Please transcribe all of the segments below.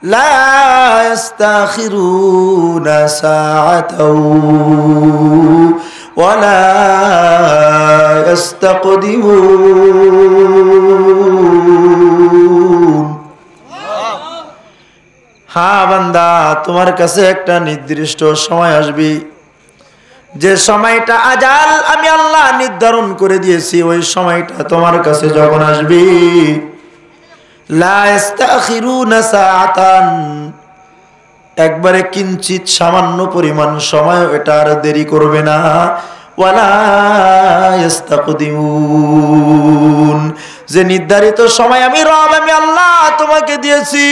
লা ইস্তাখিরুনা সাআতাও ওয়া লা ইস্তাকদিমুন। হ্যাঁ বান্দা, তোমার কাছে একটা নির্দিষ্ট সময় আসবে, যে সময়টা আজাল আমি আল্লাহ নির্ধারণ করে দিয়েছি। ওই সময়টা তোমার কাছে যখন আসবে, লা ইস্তাখিরুনা সাআতান, একবারে কিঞ্চিত সামান্য পরিমাণ সময় এটা আর দেরি করবে না। ওয়ালা ইস্তাকদিমুন, যে নির্ধারিত সময় আমি রব আমি আল্লাহ তোমাকে দিয়েছি,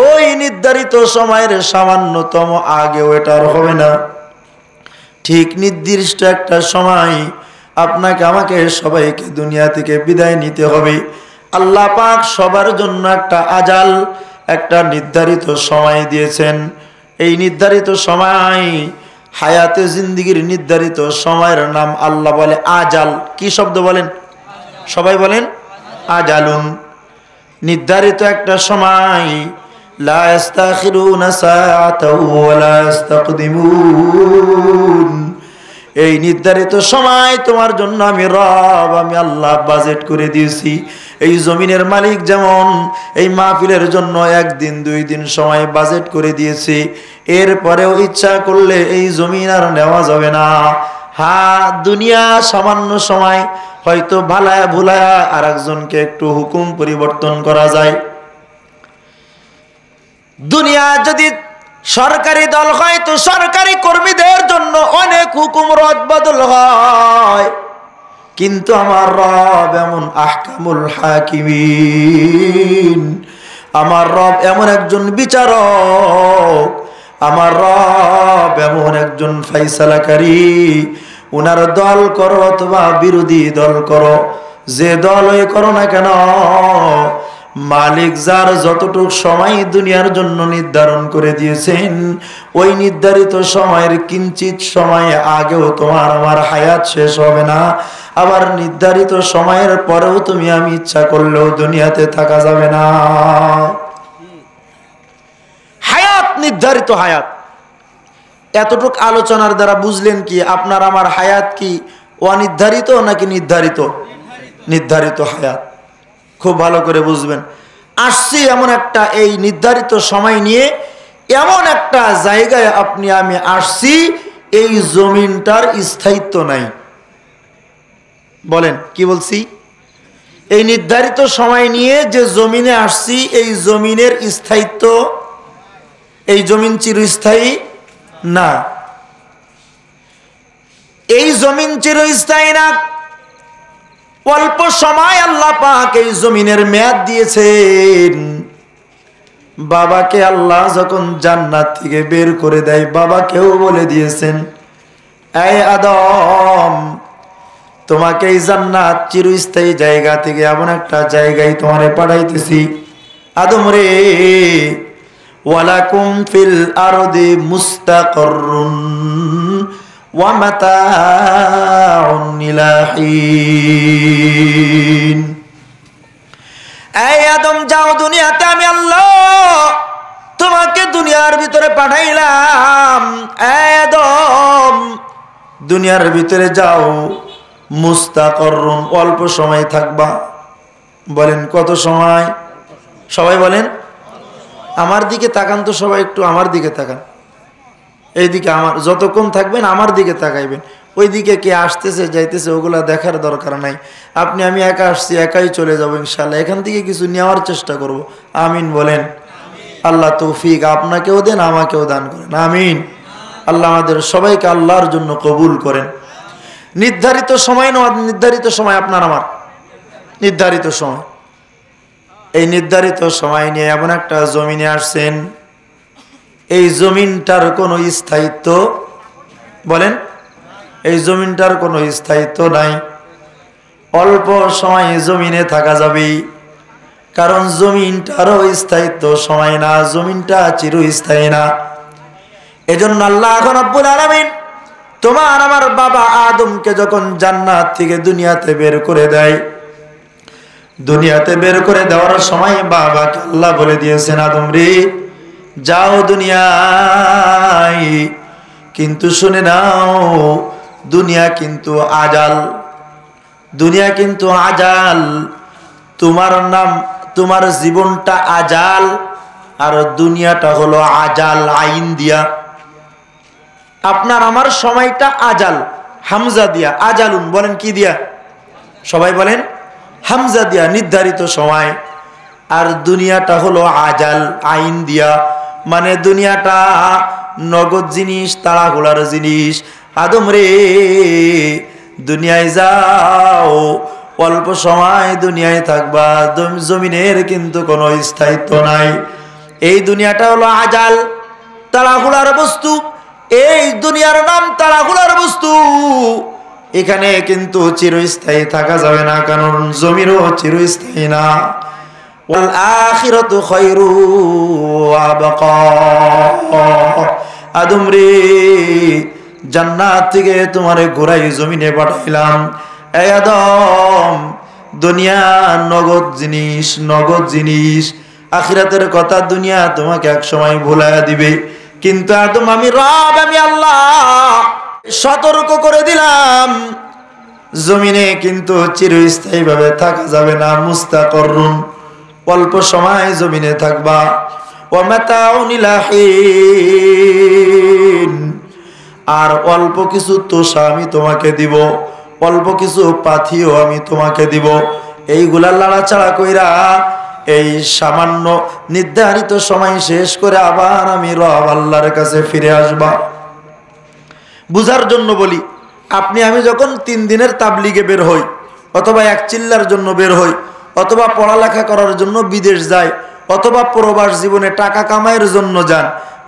ওই নির্ধারিত সময়ের সামান্যতম আগেও এটা আর হবে না। ঠিক নির্দিষ্ট একটা সময় আপনাকে আমাকে সবাইকে দুনিয়া থেকে বিদায় নিতে হবে। আল্লাহ পাক সবার জন্য একটা আজাল, একটা নির্ধারিত সময় দিয়েছেন। এই নির্ধারিত সময়, হায়াতে জিন্দেগির নির্ধারিত সময়ের নাম আল্লাহ বলে আজাল। কি শব্দ বলেন? সবাই বলেন আজালুন। নির্ধারিত একটা সময়, লা ইস্তাখিরুনা সাআতাও ওয়া লা ইস্তাকদিমুন। এই নির্ধারিত সময় তোমার জন্য আমি রব আমি আল্লাহ বাজেট করে দিয়েছি। এই জমিনের মালিক যেমন এই মাহফিলের জন্য 1 দিন 2 দিন সময় বাজেট করে দিয়েছে, এরপরেও ইচ্ছা করলে এই জমিন আর নেওয়া যাবে না। হ্যাঁ, দুনিয়া সামান্য সময় হয়তো ভালায়া ভুলায়া আর একজনকে একটু হুকুম পরিবর্তন করা যায়। দুনিয়া যদি সরকারি দল হয় তো সরকারি কর্মীদের জন্য অনেক হুকুম রদ বদল হয়, কিন্তু আমার রব এমন আহকামুল হাকিমিন, আমার রব এমন একজন বিচারক, আমার রব এমন একজন ফাইসালাকারী। উনার দল করো অথবা বিরোধী দল করো, যে দলই করো না কেন, মালিক যার যতটুক সময় দুনিয়ার জন্য নির্ধারণ করে দিয়েছেন, ওই নির্ধারিত সময়ের কিঞ্চিত সময় আগেও তোমার আমার হায়াত শেষ হবে না। আবার নির্ধারিত সময়ের পরেও তুমি আমি ইচ্ছা করলেও দুনিয়াতে থাকা যাবে না। হায়াত নির্ধারিত হায়াত। এতটুক আলোচনার দ্বারা বুঝলেন কি আপনার আমার হায়াত কি অনির্ধারিত নাকি নির্ধারিত? নির্ধারিত হায়াত। খুব ভালো করে বুঝবেন। আসছি এমন একটা এই নির্ধারিত সময় নিয়ে, এমন একটা জায়গায় আপনি আমি আসছি, এই জমিনটার স্থায়িত্ব নাই। বলেন কি বলছি? এই নির্ধারিত সময় নিয়ে যে জমিনে আসছি, এই জমিনের স্থায়িত্ব, এই জমিন চিরস্থায়ী না। এই জমিন চিরস্থায়ী না। অল্প সময় আল্লাহ পাক এই জমিনের মেয়াদ দিয়েছেন। বাবাকে আল্লাহ যখন জান্নাত থেকে বের করে দেয়, বাবাকেও বলে দিয়েছেন, এই আদম, তোমাকে এই জান্নাত চিরস্থায়ী জায়গা থেকে এমন একটা জায়গায় তোমারে পাঠাইতেছি। আদম রে, ওয়ালাকুম ফিল আরদি মুস্তাকররুন ওয়া মাতাউন ইলা হিন। এই আদম যাও দুনিয়াতে, আমি আল্লাহ তোমাকে দুনিয়ার ভিতরে পাঠাইলাম। এই আদম দুনিয়ার ভিতরে যাও, মুস্তাকররুন অল্প সময় থাকবা। বলেন কত সময়? সবাই বলেন। আমার দিকে তাকান তো সবাই, একটু আমার দিকে তাকান। এইদিকে আমার, যতক্ষণ থাকবেন আমার দিকে তাকাইবেন। ওইদিকে কে আসতেছে যাইতেছে ওগুলা দেখার দরকার নাই। আপনি আমি একা আসছি, একাই চলে যাবো ইনশাল্লাহ। এখান থেকে কিছু নেওয়ার চেষ্টা করব। আমিন বলেন। আল্লাহ তৌফিক আপনাকেও দেন, আমাকেও দান করেন। আমিন। আল্লাহ আমাদের সবাইকে আল্লাহর জন্য কবুল করেন। নির্ধারিত সময় না নির্ধারিত সময়? আপনার আমার নির্ধারিত সময়। এই নির্ধারিত সময় নিয়ে এমন একটা জমিনে আসছেন, এই জমিনটার কোনো স্থায়িত্ব, বলেন, এই জমিনটার কোনো স্থায়িত্ব নাই। অল্প সময় জমিনে থাকা যাবে, কারণ জমিনটারও স্থায়িত্ব সময় না, জমিনটা চিরস্থায়ী না। এজন্য আল্লাহ রাব্বুল আলামিন তোমার আমার বাবা আদমকে যখন জান্নাত থেকে দুনিয়াতে বের করে দেয়, দুনিয়াতে বের করে দেওয়ার সময় বাবাকে আল্লাহ বলে দিয়েছেন, আদম রে যাও দুনিয়ায়, কিন্তু শুনে নাও দুনিয়া কিন্তু আজাল, দুনিয়া কিন্তু আজাল, তোমার নাম তোমার জীবনটা আজাল আর দুনিয়াটা হলো আজাল আইন দিয়া। আপনার আমার সময়টা আজাল, হামজা দিয়া, আজালুন বলেন কি দিয়া? সবাই বলেন হামজা দিয়া, নির্ধারিত সময়। আর দুনিয়াটা হলো আজাল আইন দিয়া, মানে দুনিয়াটা নগদ জিনিস, তাড়াহুড়ার জিনিস। আদম রে দুনিয়ায় যাও, অল্প সময় দুনিয়ায় থাকবা, জমিনের কিন্তু কোনো স্থায়িত্ব নাই। এই দুনিয়াটা হলো আজাল, তাড়াহুড়ার বস্তু। এই দুনিয়ার নাম তাড়াহুড়ার বস্তু। এখানে কিন্তু চিরস্থায়ী থাকা যাবে না, কারণ জমিরও চিরস্থায়ী না। ওয়াল আখিরাতু খায়রু ওয়া আবকা। আদম রে জান্নাত থেকে তোমারে ঘুরাই জমিনে পাঠাইলাম। এই আদম, দুনিয়া নগদ জিনিস, নগদ জিনিস। আখিরাতের কথা দুনিয়া তোমাকে এক সময় ভুলাইয়া দিবে। কিন্তু আদম আমি রব, আমি আল্লাহ সতর্ক করে দিলাম, জমিনে কিন্তু চিরস্থায়ী ভাবে থাকা যাবে না। মুস্তাকরুন, অল্প সময় জমিনে থাকবা। ওয়া মাতাউন ইলা হিন, আর অল্প কিছু তোষা আমি তোমাকে দিব, অল্প কিছু পাথিও আমি তোমাকে দিব। এইগুলা লাড়াচাড়া কইরা এই সামান্য নির্ধারিত সময় শেষ করে আবার আমি রব আল্লাহর কাছে ফিরে আসবা। বুঝার জন্য বলি, আপনি আমি যখন 3 দিনের তাবলিগে বের হই, অথবা এক চিল্লার জন্য বের হই, অথবা পড়ালেখা করার জন্য বিদেশ যাই, অথবা প্রবাস জীবনে টাকা কামাইয়ের জন্য যান,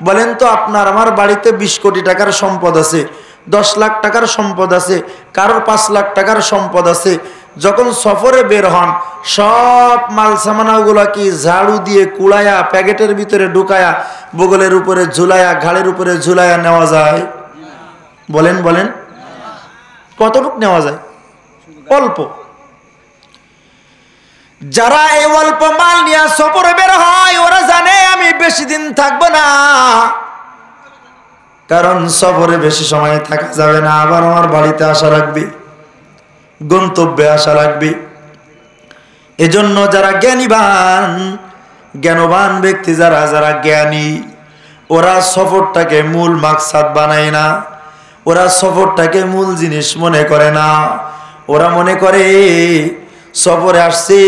বলেন তো আপনার আমার বাড়িতে 20 কোটি টাকার সম্পদ আছে, 10 লাখ টাকার সম্পদ আছে, কারোর 5 লাখ টাকার সম্পদ আছে। যখন সফরে বের হন, সব মাল সামানাগুলা কি ঝাড়ু দিয়ে কুড়ায়া প্যাকেটের ভিতরে ঢুকায়া বগলের উপরে ঝুলায়া ঘাড়ের উপরে ঝুলায়া নেওয়া যায়? বলেন বলেন, কতটুক নেওয়া যায়? অল্প। যারা এই অল্প মাল নিয়ে সফরে বের হয়, ওরা জানে আমি বেশি দিন থাকবো না, কারণ সফরে বেশি সময় থাকা যাবে না, আবার আমার বাড়িতে আসা লাগবে, গন্তব্যে আসা লাগবে। এজন্য যারা জ্ঞানবান ব্যক্তি, যারা জ্ঞানী, ওরা সফরটাকে মূল মাকসাদ বানায় না, ওরা সফরটাকে মূল জিনিস মনে করে না। ওরা মনে করে সফরে আসছি,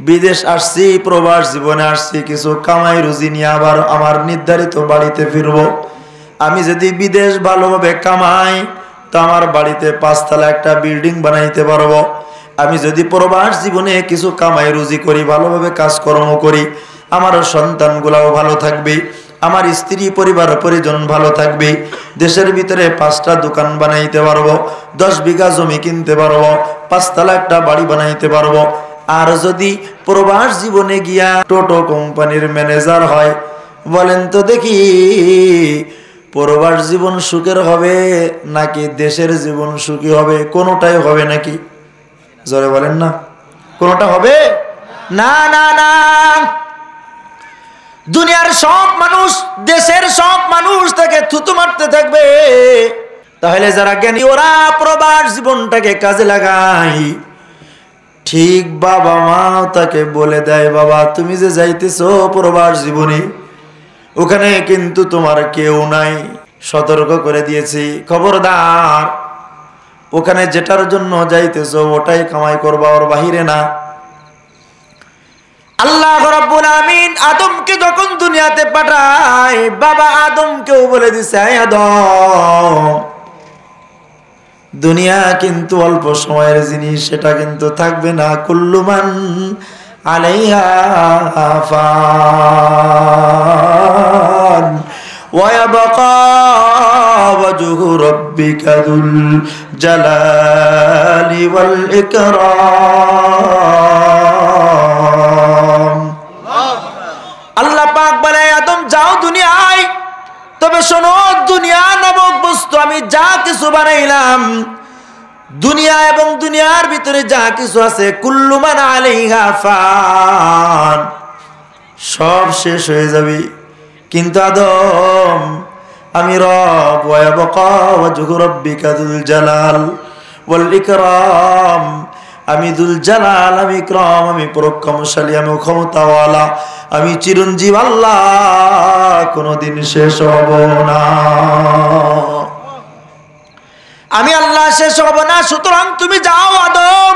বিদেশ আসছি, প্রবাস জীবনে আসছি, কিছু কামাই রুজি নিয়ে আবার আমার নির্ধারিত বাড়িতে ফিরবো। আমি যদি বিদেশ ভালোভাবে কামাই তো আমার বাড়িতে 5 তলা একটা বিল্ডিং বানাইতে পারবো। আমি যদি প্রবাস জীবনে কিছু কামাই রুজি করি, ভালোভাবে কাজকর্ম করি, আমার সন্তানগুলাও ভালো থাকবে, আমার স্ত্রী পরিবার পরিজন ভালো থাকবে, দেশের ভিতরে 5টা দোকান বানাইতে পারবো, 10 বিঘা জমি কিনতে পারবো, 5 তলা একটা বাড়ি বানাইতে পারবো। আর যদি প্রবাস জীবনে গিয়া টোটো কোম্পানির ম্যানেজার হয়, বলেন তো দেখি প্রবাস জীবন সুখের হবে নাকি দেশের জীবন সুখী হবে? কোনোটাই হবে নাকি? জোরে বলেন না, কোনোটা হবে না? না না, দুনিয়ার সব মানুষ, দেশের সব মানুষ তাকে থুতু মারতে থাকবে। তাহলে যারা জ্ঞানী ওরা প্রবাস জীবনটাকে কাজে লাগায়। ঠিক বাবা মা তাকে বলে দেয়, বাবা তুমি যে যাইতেছো প্রবাস জীবনে, ওখানে কিন্তু তোমার কেউ নাই, সতর্ক করে দিয়েছি, খবরদার, ওখানে যেটার জন্য যাইতেছো ওটাই কামাই করবা, ওর বাহিরে না। আল্লাহ রাব্বুল আমিন আদমকে যখন দুনিয়াতে পাঠায়, বাবা আদমকেও বলে দিছে, আদম দুনিয়া কিন্তু অল্প সময়ের জিনিস, সেটা কিন্তু থাকবে না। কুল্লু মান আলাইহা ফান ওয়া ইয়াবকা ওয়াজহু রাব্বিকা যুল জালালি ওয়াল ইকরাম। আল্লাহ পাক বলে, আদম যাও দুনিয়ায়, তবে শোনো দুনিয়া নামক বস্তু আমি যা কিছু বানাইলাম, দুনিয়া দুনিয়া এবং দুনিয়ার ভিতরে যা কিছু আছে কুল্লু মান আলাইহা ফান, সব শেষ হয়ে যাবে। কিন্তু আদম, আমি রব, ওয়া ইয়াবকা ওয়াজহু রাব্বিকা যুল জালাল ওয়াল ইকরাম, আমি দুল জালাল, আমি ইকরাম, আমি পরাক্রমশালী, আমি ক্ষমতাওয়ালা, আমি চিরঞ্জীব আল্লাহ, কোনদিন শেষ হব না। আমি আল্লাহ শেষ হব না। সুতরাং তুমি যাও আদম,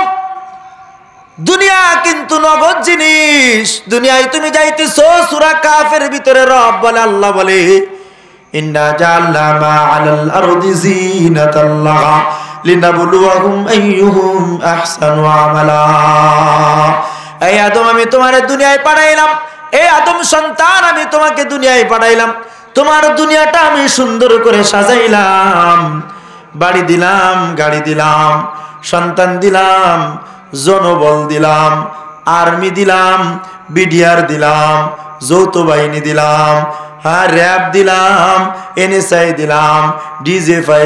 দুনিয়া কিন্তু নগদ জিনিস, দুনিয়ায় তুমি যাইতেছো। সূরা কাফের ভিতরে রব বলে, আল্লাহ বলে, ইন্না জাআলনা মা আলাল আরদি জিনাতাল লাহা লিনাবলুয়াহুম আইয়ুহুম আহসানু আমালা। এই আদম, আমি তোমারে দুনিয়ায় পাঠাইলাম, এই আদম সন্তান, আমি তোমাকে দুনিয়ায় পাঠাইলাম। তোমার দুনিয়াটা আমি সুন্দর করে সাজাইলাম, বাড়ি দিলাম, গাড়ি দিলাম, সন্তান দিলাম, জনবল দিলাম, আর্মি দিলাম, বিডিআর দিলাম, যৌথ বাহিনী দিলাম, হ্যাঁ র্যাব দিলাম, এনএসআই দিলাম, ডিজিএফআই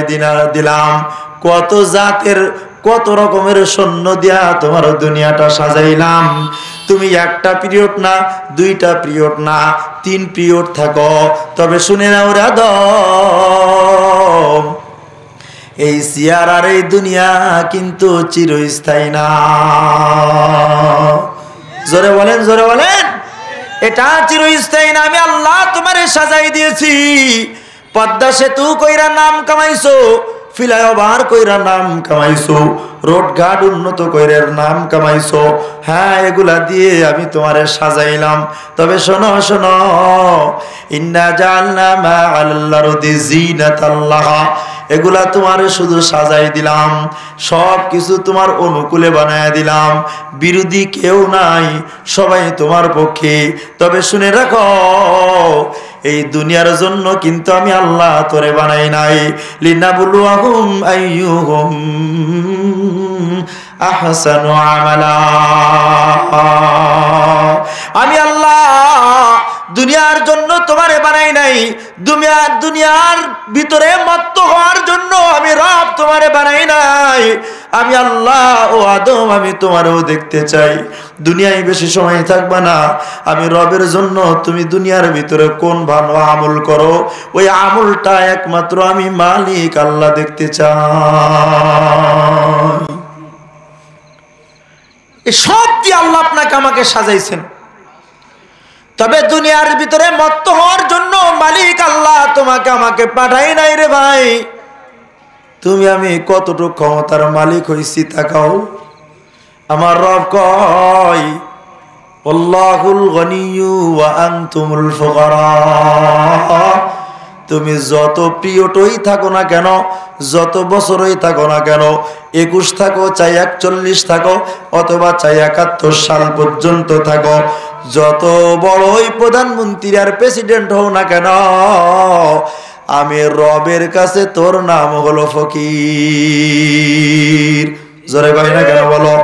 দিলাম, কত জাতের কত রকমের সৈন্য দিয়া তোমার দুনিয়াটা সাজাইলাম। তুমি একটা পিরিয়ড না, দুইটা পিরিয়ড না, 3 পিরিয়ড থাকো। তবে শুনে নাও রে আদম, এই সিয়ার আর এই দুনিয়া কিন্তু চিরস্থায়ী না। জোরে বলেন, জোরে বলেন, এটা চিরস্থায়ী না। আমি আল্লাহ তোমারে সাজাই দিয়েছি। পদ্মা সেতু কইরা নাম কামাইছো, ফ্লাইওভার কইরা নাম কামাইছো, রোড ঘাট উন্নত কইরার নাম কামাইছো, হ্যাঁ এগুলা দিয়ে আমি তোমারে সাজাইলাম। তবে শোনো শোনো, ইন্না জাআলনা মা আলাল আরদি জিনাতাল লাহা, এগুলা তোমারে শুধু সাজাই দিলাম, সব কিছু তোমার অনুকূলে বানায় দিলাম, বিরোধী কেউ নাই, সবাই তোমার পক্ষে। তবে শুনে রাখো, এই দুনিয়ার জন্য কিন্তু আমি আল্লাহ তোরে বানাই নাই, লিনাবলুয়াহুম আইয়ুহুম আহসানু আমালা। আমি আল্লাহ দুনিয়ার জন্য তোমারে বানাই নাই, দুনিয়ার ভিতরে মত্ত হওয়ার জন্য আমি রব তোমারে বানাই নাই। আমি আল্লাহ, ও আদম, আমি তোমারও দেখতে চাই। দুনিয়ায় বেশি সময় থাকবা না, আমি রবের জন্য তুমি দুনিয়ার ভিতরে কোন ভালো আমল করো, ওই আমলটা একমাত্র আমি মালিক আল্লাহ দেখতে চাই। এই সব দিয়ে আল্লাহ আপনাকে আমাকে সাজাইছেন। তবে দুনিয়ার ভিতরে মত্ত হওয়ার জন্য মালিক আল্লাহ তোমাকে আমাকে পাঠাই নাই রে ভাই। তুমি আমি কতটুকু ক্ষমতার মালিক হইছি তাকাও। আমার রব কয়, আল্লাহুল গনিয়্যু ওয়া আনতুমুল ফুকারা। তুমি যত পিরিয়ডই থাকো না কেন, যত বছরই থাকো না কেন, 21 থাকো, চাই 41 থাকো, অথবা চাই 71 সাল পর্যন্ত থাকো, যত বড়ই প্রধানমন্ত্রী আর প্রেসিডেন্ট হও না কেন, আমি রবের কাছে তোর নাম হলো ফকির। জোরে কই না কেন বলো?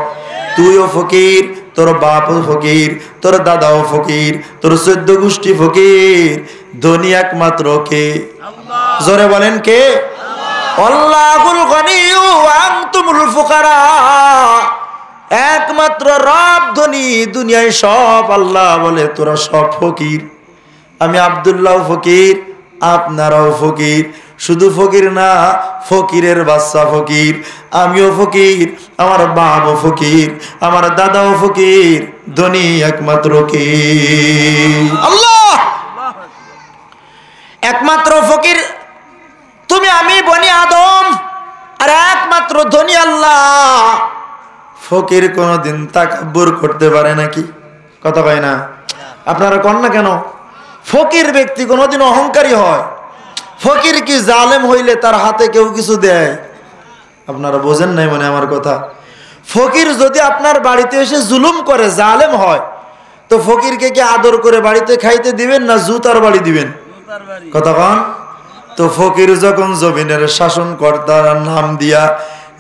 তুইও ফকির, তোর বাপও ফকির, তোর দাদাও ফকির, তোর 14 গোষ্ঠী ফকির। ধনী একমাত্র কে? জোরে বলেন কে? আল্লাহুল গনিয়্যু ওয়া আনতুমুল ফুকারা। একমাত্র রব ধনী, দুনিয়ায় সব আল্লাহ বলে তোরা সব ফকির। আমি আব্দুল্লাহ ফকির, আপনারাও ফকির। শুধু ফকির না, ফকিরের বাচ্চা ফকির। আমিও ফকির, আমার বাবাও ফকির, আমার দাদাও ফকির। ধনী একমাত্র কে? আল্লাহ। একমাত্র ফকির তুমি, আমি, বনি আদম, আর একমাত্র ধনী আল্লাহ। ফকির কোনদিন তাকাব্বুর করতে পারে নাকি? কথা কয় না? আপনারা কন না কেন? ফকির ব্যক্তি কোনদিন অহংকারী হয়? ফকির কি জালেম হইলে তার হাতে কেউ কিছু দেয়? আপনারা বোঝেন নাই মনে আমার কথা। ফকির যদি আপনার বাড়িতে এসে জুলুম করে, জালেম হয়, তো ফকিরকে কি আদর করে বাড়িতে খাইতে দিবেন না জুতার বাড়ি দিবেন? কথা কন। তো ফকির যখন জমিনের শাসনকর্তার নাম দিয়া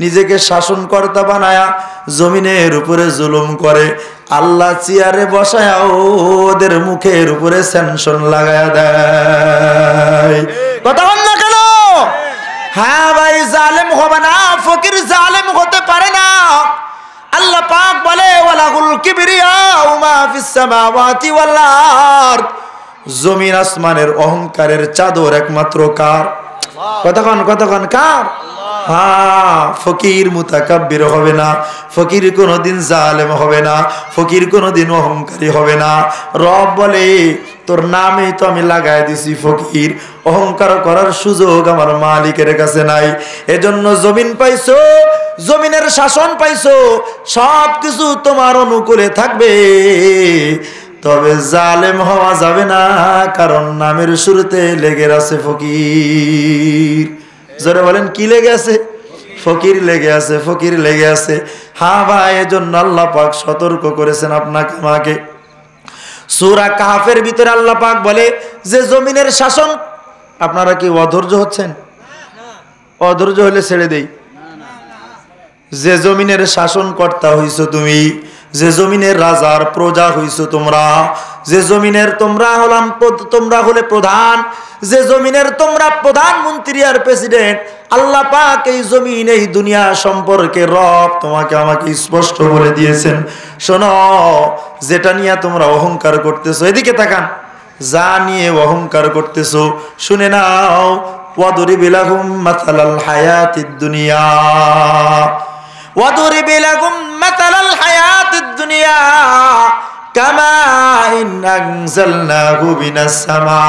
নিজেকে শাসনকর্তা বানায়া জমিনের উপরে জুলুম করে, আল্লাহ চেয়ারে বসায়া ওদের মুখের উপরে সেনশন লাগায়া দেয়। কথা বল না কেন? হ্যাঁ ভাই, জালেম হবে না, ফকির জালেম হতে পারে লাহুল কিবরিয়াউ মা ফিস সামাওয়াতি ওয়াল আরদ। জমিন আসমানের অহংকারের চাদর একমাত্র কার? কতক্ষণ কার? হ্যাঁ, ফকির মুতাকাব্বির হবে না, ফকির কোনোদিন জালেম হবে না, ফকির কোনোদিন অহংকারী হবে না। রব বলে তোর নামেই তো আমি লাগাই দিছি ফকির, অহংকার করার সুযোগ আমার মালিকের কাছে নাই। এজন্য জমিন পাইছো, জমিনের শাসন পাইছো, সব কিছু তোমার অনুকূলে থাকবে, তবে জালেম হওয়া যাবে না, কারণ নামের শুরুতে লেগে আছে ফকির। জোরে বলেন কি লেগে আছে? ফকির লেগে আছে, ফকির লেগে আছে। হ্যাঁ ভাই, এজন্য আল্লাহ পাক সতর্ক করেছেন আপনাকে আমাকে। সূরা কাহফের ভিতরে আল্লাহ পাক বলে যে জমিনের শাসন, আপনারা কি অধৈর্য হচ্ছেন? অধৈর্য হলে ছেড়ে দেই। যে জমিনের শাসন কর্তা হইছো তুমি, যে জমিনের রাজার প্রজা হইছো তোমরা, যে জমিনের তোমরা হলে প্রধান, যে জমিনের তোমরা প্রধানমন্ত্রী আর প্রেসিডেন্ট, আল্লাহ পাক এই জমিন এই দুনিয়া সম্পর্কে রব তোমাকে আমাকে স্পষ্ট বলে দিয়েছেন। শোনো, যেটা নিয়ে তোমরা অহংকার করতেছো, এদিকে তাকান, যা নিয়ে অহংকার করতেছো শুনে নাও। ওয়াদরিব লাহুম মাসালাল হায়াতিদ দুনিয়া, ওয়াদরিব লাহুম মাসালাল হায়াতিদ দুনিয়া কামাইন আনজালনাহু মিনাস সামা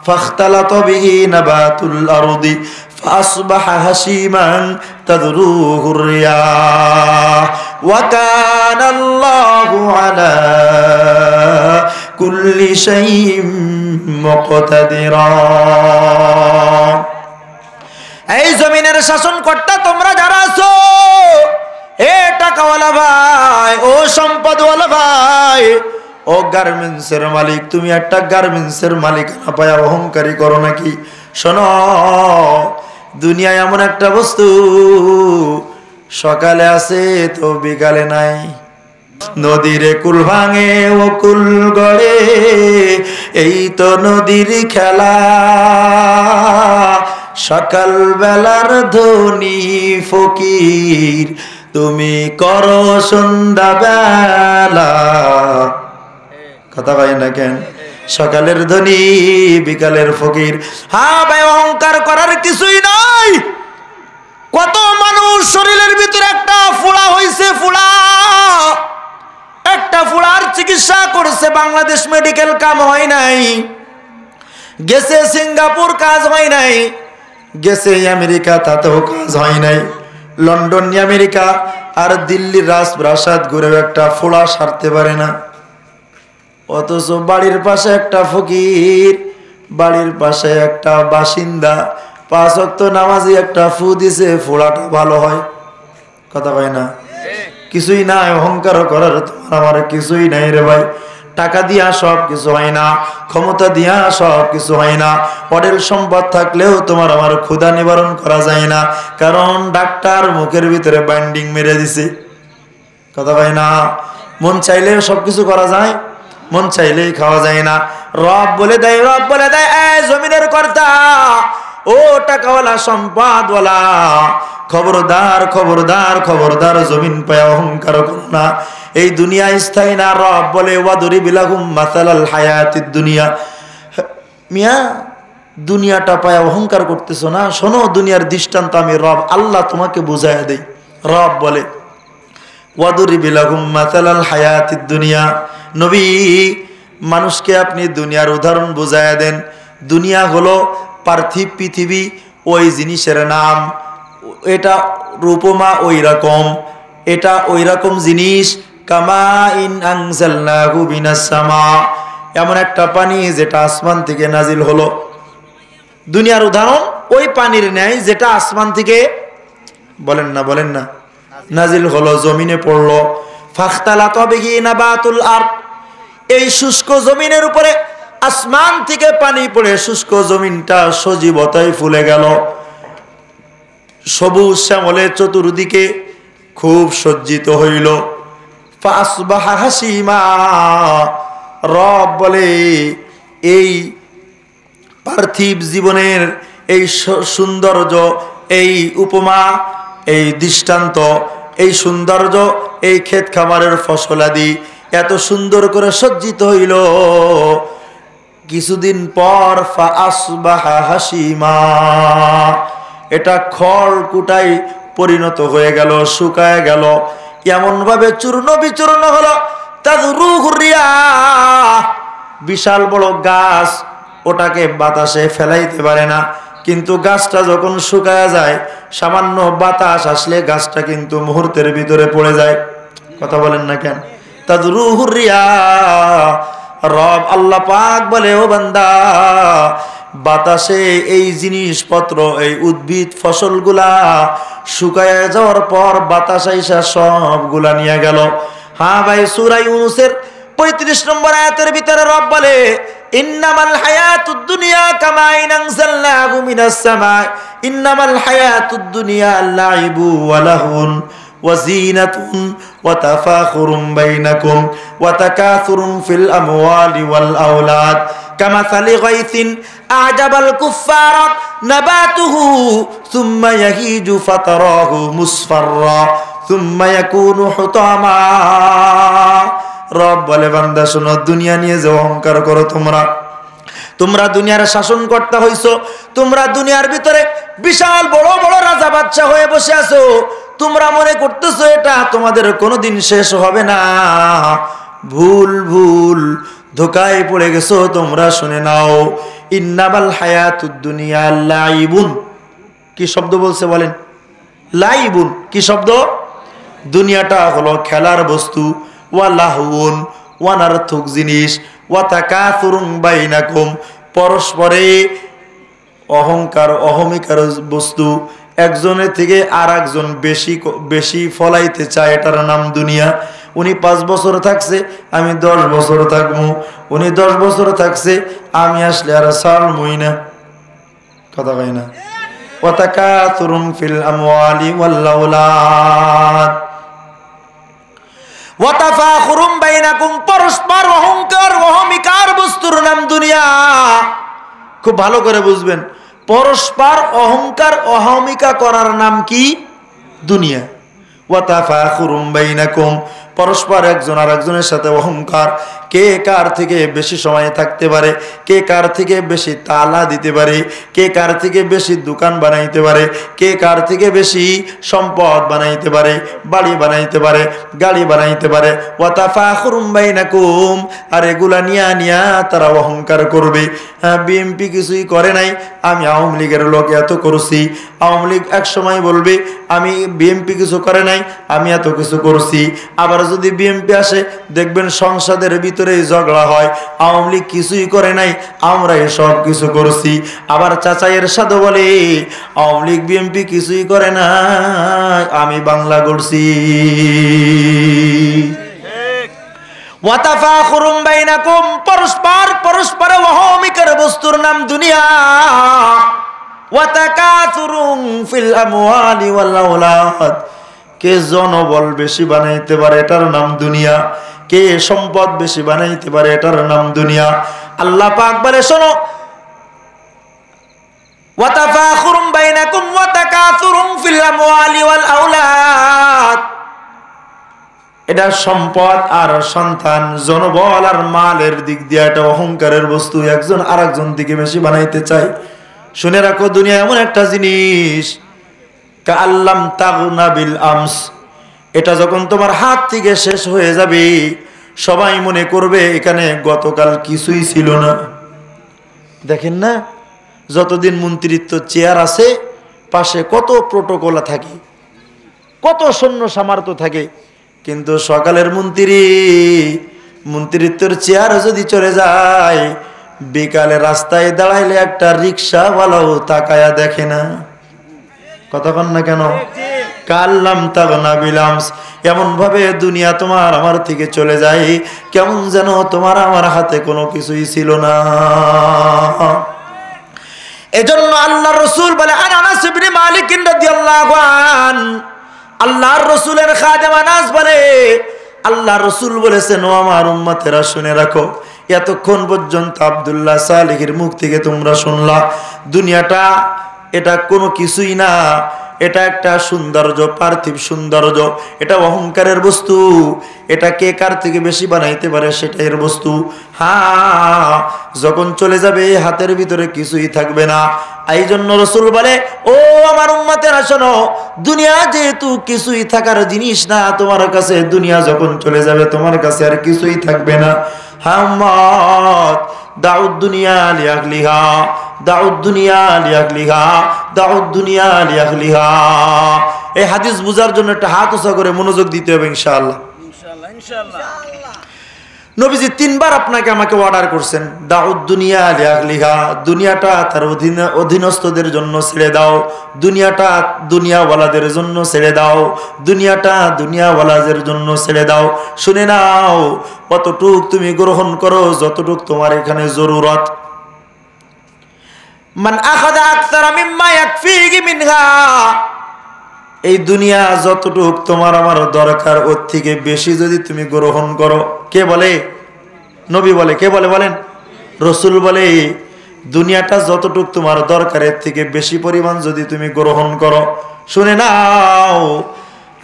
ফাখতালাতা বিহি নাবাতুল আরদি ফাসবাহা হাসিমান তাদরুহুর রিয়াহ ওয়া কানাল্লাহু আলা কুল্লি শাইইন মুকতাদিরা। এই জমিনের শাসনকর্তা তোমরা যারা আছো, এ টাকাওয়ালা ভাই, ও সম্পদওয়ালা ভাই, ও গার্মেন্টসের মালিক, তুমি একটা গার্মেন্টসের মালিক না পায়া অহংকারী করো নাকি? শোনো, দুনিয়ায় এমন একটা বস্তু সকালে আছে তো বিকালে নাই। নদীরে কুল ভাঙে ও কুল গড়ে, এই তো নদীর খেলা। সকাল বেলার ধনী ফকির, তুমি করো সন্ধ্যা বেলা। কথা ভাই না কেন? সকালের ধনী বিকালের ফকির। হ্যাঁ ভাই, অহংকার করার কিছুই নাই। কত মানুষ শরীরের ভিতরে একটা ফোড়া হইছে, ফোড়া, একটা ফোড়ার চিকিৎসা করছে বাংলাদেশ মেডিকেল, কাম হয় নাই। গেছে সিঙ্গাপুর, কাজ হয় নাই। গেছে আমেরিকা, তাতেও কাজ হয় নাই। লন্ডন, আমেরিকা আর দিল্লির রাজপ্রাসাদ ঘুরেও একটা ফোড়া সারতে পারে না। অথচ বাড়ির পাশে একটা ফকির, বাড়ির পাশে একটা বাসিন্দা, 5 ওয়াক্ত নামাজি একটা ফু দিছে, ফোড়াটা ভালো হয়। কথা পায় না? কিছুই নাই, অহংকার করার তোমার আমার কিছুই নাই রে ভাই। টাকা দিয়া সব কিছু হয় না, ক্ষমতা দিয়া সব কিছু হয় না, অডেল সম্পদ থাকলেও তোমার আমার ক্ষুধা নিবারণ করা যায় না, কারণ ডাক্তার মুখের ভিতরে বাইন্ডিং মেরে দিছে। কথা পায় না? মন চাইলেও সবকিছু করা যায়, মন চাইলেই খাওয়া যায় না। রব বলে দেয়, রব বলে দেয়, এই জমিনের কর্তা, ও টাকাওয়ালা সম্পদওয়ালা, খবরদার খবরদার খবরদার, জমিন পায় অহংকার করো না, এই দুনিয়া স্থায়ী না। রব বলে ওয়াদরিব লাহুম মাসালাল হায়াতিদ দুনিয়া। মিয়া, দুনিয়াটা পায় অহংকার করতেছো না? শোনো, দুনিয়ার দৃষ্টান্ত আমি রব আল্লাহ তোমাকে বুঝাইয়া দেই। রব বলে ওয়াদরিব লাহুম মাসালাল হায়াতিদ দুনিয়া। নবী, মানুষকে আপনি দুনিয়ার উদাহরণ বুঝাইয়া দেন। দুনিয়া হলো পার্থিব পৃথিবী, ওই জিনিসের নাম। এটা রূপমা ওই রকম, এটা ওই রকম জিনিস। কামাইন আনজালনাহু মিনাস সামা, এমন একটা পানি যেটা আসমান থেকে নাজিল হলো। দুনিয়ার উদাহরণ ওই পানির ন্যায় যেটা আসমান থেকে, বলেন না বলেন না, নাজিল হলো, জমিনে পড়লো। ফাখতালাতা বিহি নাবাতুল আরদ, এই শুষ্ক জমিনের উপরে আসমান থেকে পানি পড়ে শুষ্ক জমিনটা সজীবতায় ফুলে গেল, সবুজ শ্যামলে চতুর্দিকে খুব সজ্জিত হইল। ফাসবাহা হাসিমা, রব বলে এই পার্থিব জীবনের এই সৌন্দর্য, এই উপমা, এই দৃষ্টান্ত, এই সৌন্দর্য, এই ক্ষেত খামারের ফসলাদি এত সুন্দর করে সজ্জিত হইল। কিছুদিন পর ফাআসবাহা হাসিমা, এটা খড় কুটাই পরিণত হয়ে গেল, শুকায় গেল, এমন ভাবে চূর্ণ বিচূর্ণ হলো। তাযরুহু রিয়াহ, বিশাল বড় গাছ, ওটাকে বাতাসে ফেলাইতে পারে না, কিন্তু গাছটা যখন শুকায় যায়, সামান্য বাতাস আসলে গাছটা কিন্তু মুহূর্তের ভিতরে পড়ে যায়। কথা বলেন না কেন? তাযরুহু রিয়াহ, রব আল্লাহ পাক বলে, ও বান্দা, বাতাসে এই জিনিসপত্র, এই উদ্ভিদ ফসলগুলা শুকায় যাওয়ার পর বাতাস আইসা সবগুলা নিয়ে গেল। হ্যাঁ ভাই, সূরা ইউনূসের 35 নম্বর আয়াতের ভিতরে রব বলে, ইন্নামাল হায়াতুদ দুনিয়া কামাইন আনজালনাহু মিনাস সামাই ইন্নামাল হায়াতুদ দুনিয়া লাইবু ওয়া লাহউন ওয়া যিনাতুন ওয়া তাফাখুরুম বাইনাকুম ওয়া তাকাসুরুম ফিল আমওয়ালি ওয়াল আওলাদ কামাসালি গায়সিন আ'জাবাল কুফফারা নাবাতুহু সুম্মা ইয়াহিজু ফাতারাহু মুসফাররা সুম্মা ইয়াকুনু হুতামা। রব বলে, বান্দা শোনো, দুনিয়া নিয়ে যে অহংকার করো তোমরা দুনিয়ার শাসন কর্তা হইছো, তোমরা দুনিয়ার ভিতরে বিশাল বড় বড় রাজা বাদশা হয়ে বসে আছো, তোমরা মনে করতেছো এটা তোমাদের কোনোদিন শেষ হবে না। ভুল ধোকায় পড়ে গেছো তোমরা। শুনে নাও, ইন্নামাল হায়াতুদ দুনিয়া লাইবুন। কি শব্দ বলছে বলেন? লাইবুন। কি শব্দ? দুনিয়াটা হলো খেলার বস্তু। ওয়া লাহউন, অনর্থক জিনিস। ওয়া তাকাসুরুম বাইনাকুম, পরস্পরে অহংকার অহমিকার বস্তু। একজনের থেকে আর একজন বেশি ফলাইতে চায়, এটার নাম দুনিয়া। উনি 5 বছর থাকছে, আমি 10 বছর থাকবো। উনি 10 বছর থাকছে, আমি আসলে আর ছাড়বই না। কথা কয় না? ওয়া তাকাসুরুম ফিল আমওয়ালি ওয়াল আওলাদ ওয়া তাফাখুরুম বাইনাকুম, পরস্পর অহংকার অহমিকার বস্তুর নাম দুনিয়া। খুব ভালো করে বুঝবেন, পরস্পর অহংকার অহমিকা করার নাম কি? দুনিয়া। ওয়া তাফাখুরুম বাইনাকুম, পরস্পর একজন আর একজনের সাথে অহংকার। কে কার থেকে বেশি সময় থাকতে পারে, কে কার থেকে বেশি তালা দিতে পারে, কে কার থেকে বেশি দোকান বানাইতে পারে, কে কার থেকে বেশি সম্পদ বানাইতে পারে, বাড়ি বানাইতে পারে, গাড়ি বানাইতে পারে। ওয়া তাফাখুরুম বাইনাকুম, আর এগুলা নিয়া তারা অহংকার করবে। হ্যাঁ, বিএনপি কিছুই করে নাই, আমি আওয়ামী লীগের লোক এত করছি। আওয়ামী লীগ এক সময় বলবে আমি বিএনপি কিছু করে নাই, আমি এত কিছু করছি। আবার যদি বিএনপি আসে, দেখবেন সংসদের ভিতরেই ঝগড়া হয়, আওয়ামী লীগ কিছুই করে নাই, আমরা সব কিছু করছি। আবার চাচাইয়ের সাথে বলে আওয়ামী লীগ বিএনপি কিছুই করে না, আমি বাংলা করছি। ওয়া তাফাখুরুম বাইনাকুম, পরস্পর অহমিকার বস্তুর নাম দুনিয়া। ওয়া তাকাসুরুম ফিল আমওয়ালি ওয়াল আওলাদ, কে জনবল বেশি বানাইতে পারে এটার নাম দুনিয়া, কে সম্পদ বেশি বানাইতে পারে এটার নাম দুনিয়া। আল্লাহ পাক বলে, শোনো, ওয়া তাফাখুরুম বাইনাকুম ওয়া তাকাসুরুম ফিল আমওয়ালি ওয়াল আওলাদ, এটা সম্পদ আর সন্তান, জনবল আর মালের দিক দিয়ে এটা অহংকারের বস্তু। একজন আর একজন দিকে বেশি বানাইতে চায়। শুনে রাখো, দুনিয়া এমন একটা জিনিস, কাআল্লাম তাগনা বিল আমস, এটা যখন তোমার হাত থেকে শেষ হয়ে যাবে, সবাই মনে করবে এখানে গতকাল কিছুই ছিল না। দেখেন না, যতদিন মন্ত্রিত্ব চেয়ার আছে, পাশে কত প্রোটোকল থাকে, কত সৈন্য সামর্থ্য থাকে, কিন্তু সকালের মন্ত্রিত্বের চেয়ার যদি চলে যায়, বিকালে রাস্তায় দাঁড়াইলে একটা রিক্সাওয়ালাও তাকায়া দেখে না। কতক্ষণ না কেন? কাল্লাম তাগনা বিলামস, এমন ভাবে দুনিয়া তোমার আমার থেকে চলে যায়, কেমন যেন তোমার আমার হাতে কোনো কিছুই ছিল না। এজন্য আল্লাহর রাসূল বলে, আনাস ইবনে মালিক রাদিয়াল্লাহু আনহু, আল্লাহর রাসূলের খাদেম আনাস বলে, আল্লাহর রাসূল বলেছেন, ও আমার উম্মতেরা শুনে রাখো, এতক্ষণ পর্যন্ত আব্দুল্লাহ সালেহের মুখ থেকে তোমরা শুনলা, দুনিয়াটা এটা কোনো কিছুই না, এটা একটা সৌন্দর্য, পার্থিব সৌন্দর্য, এটা অহংকারের বস্তু। এটা কে কার থেকে বেশি বানাইতে পারে সেটা এর বস্তু। হ্যাঁ, যখন চলে যাবে হাতের ভিতরে কিছুই থাকবে না। এই জন্য রাসূল বলে, ও আমার উম্মতেরা শোনো, দুনিয়া যেহেতু কিছুই থাকার জিনিস না, তোমার কাছে দুনিয়া যখন চলে যাবে তোমার কাছে আর কিছুই থাকবে না। হ্যাঁ উম্মত, দাউদ দুনিয়া লিয়াহলিহা, দাউদ দুনিয়া লিয়াহলিহা, দাউদ দুনিয়া লিয়াহলিহা। এই হাদিস বুঝার জন্য একটা হাত উঁচা করে মনোযোগ দিতে হবে ইনশাআল্লাহ। ইনশাআল্লাহ ইনশাআল্লাহ। নবীজি তিনবার আপনাকে আমাকে অর্ডার করছেন, দাউদ দুনিয়া লিয়াহলিহা, দুনিয়াটা তার অধীনস্থদের জন্য ছেড়ে দাও, দুনিয়াটা দুনিয়াওয়ালাদের জন্য ছেড়ে দাও, দুনিয়াটা দুনিয়াওয়ালাদের জন্য ছেড়ে দাও। শুনে নাও, কতটুক তুমি গ্রহণ করো যতটুক তোমার এখানে জরুরত। মান আখাযা আকসারা মিম্মা ইয়াকফিহি মিনহা, এই দুনিয়া যতটুক তোমার আমার দরকার ওর থেকে বেশি যদি তুমি গ্রহণ করো। কে বলে? নবী বলে। কে বলে বলেন? রাসূল বলে, দুনিয়াটা যতটুক তোমার দরকারের থেকে বেশি পরিমাণ যদি তুমি গ্রহণ করো। শুনে নাও,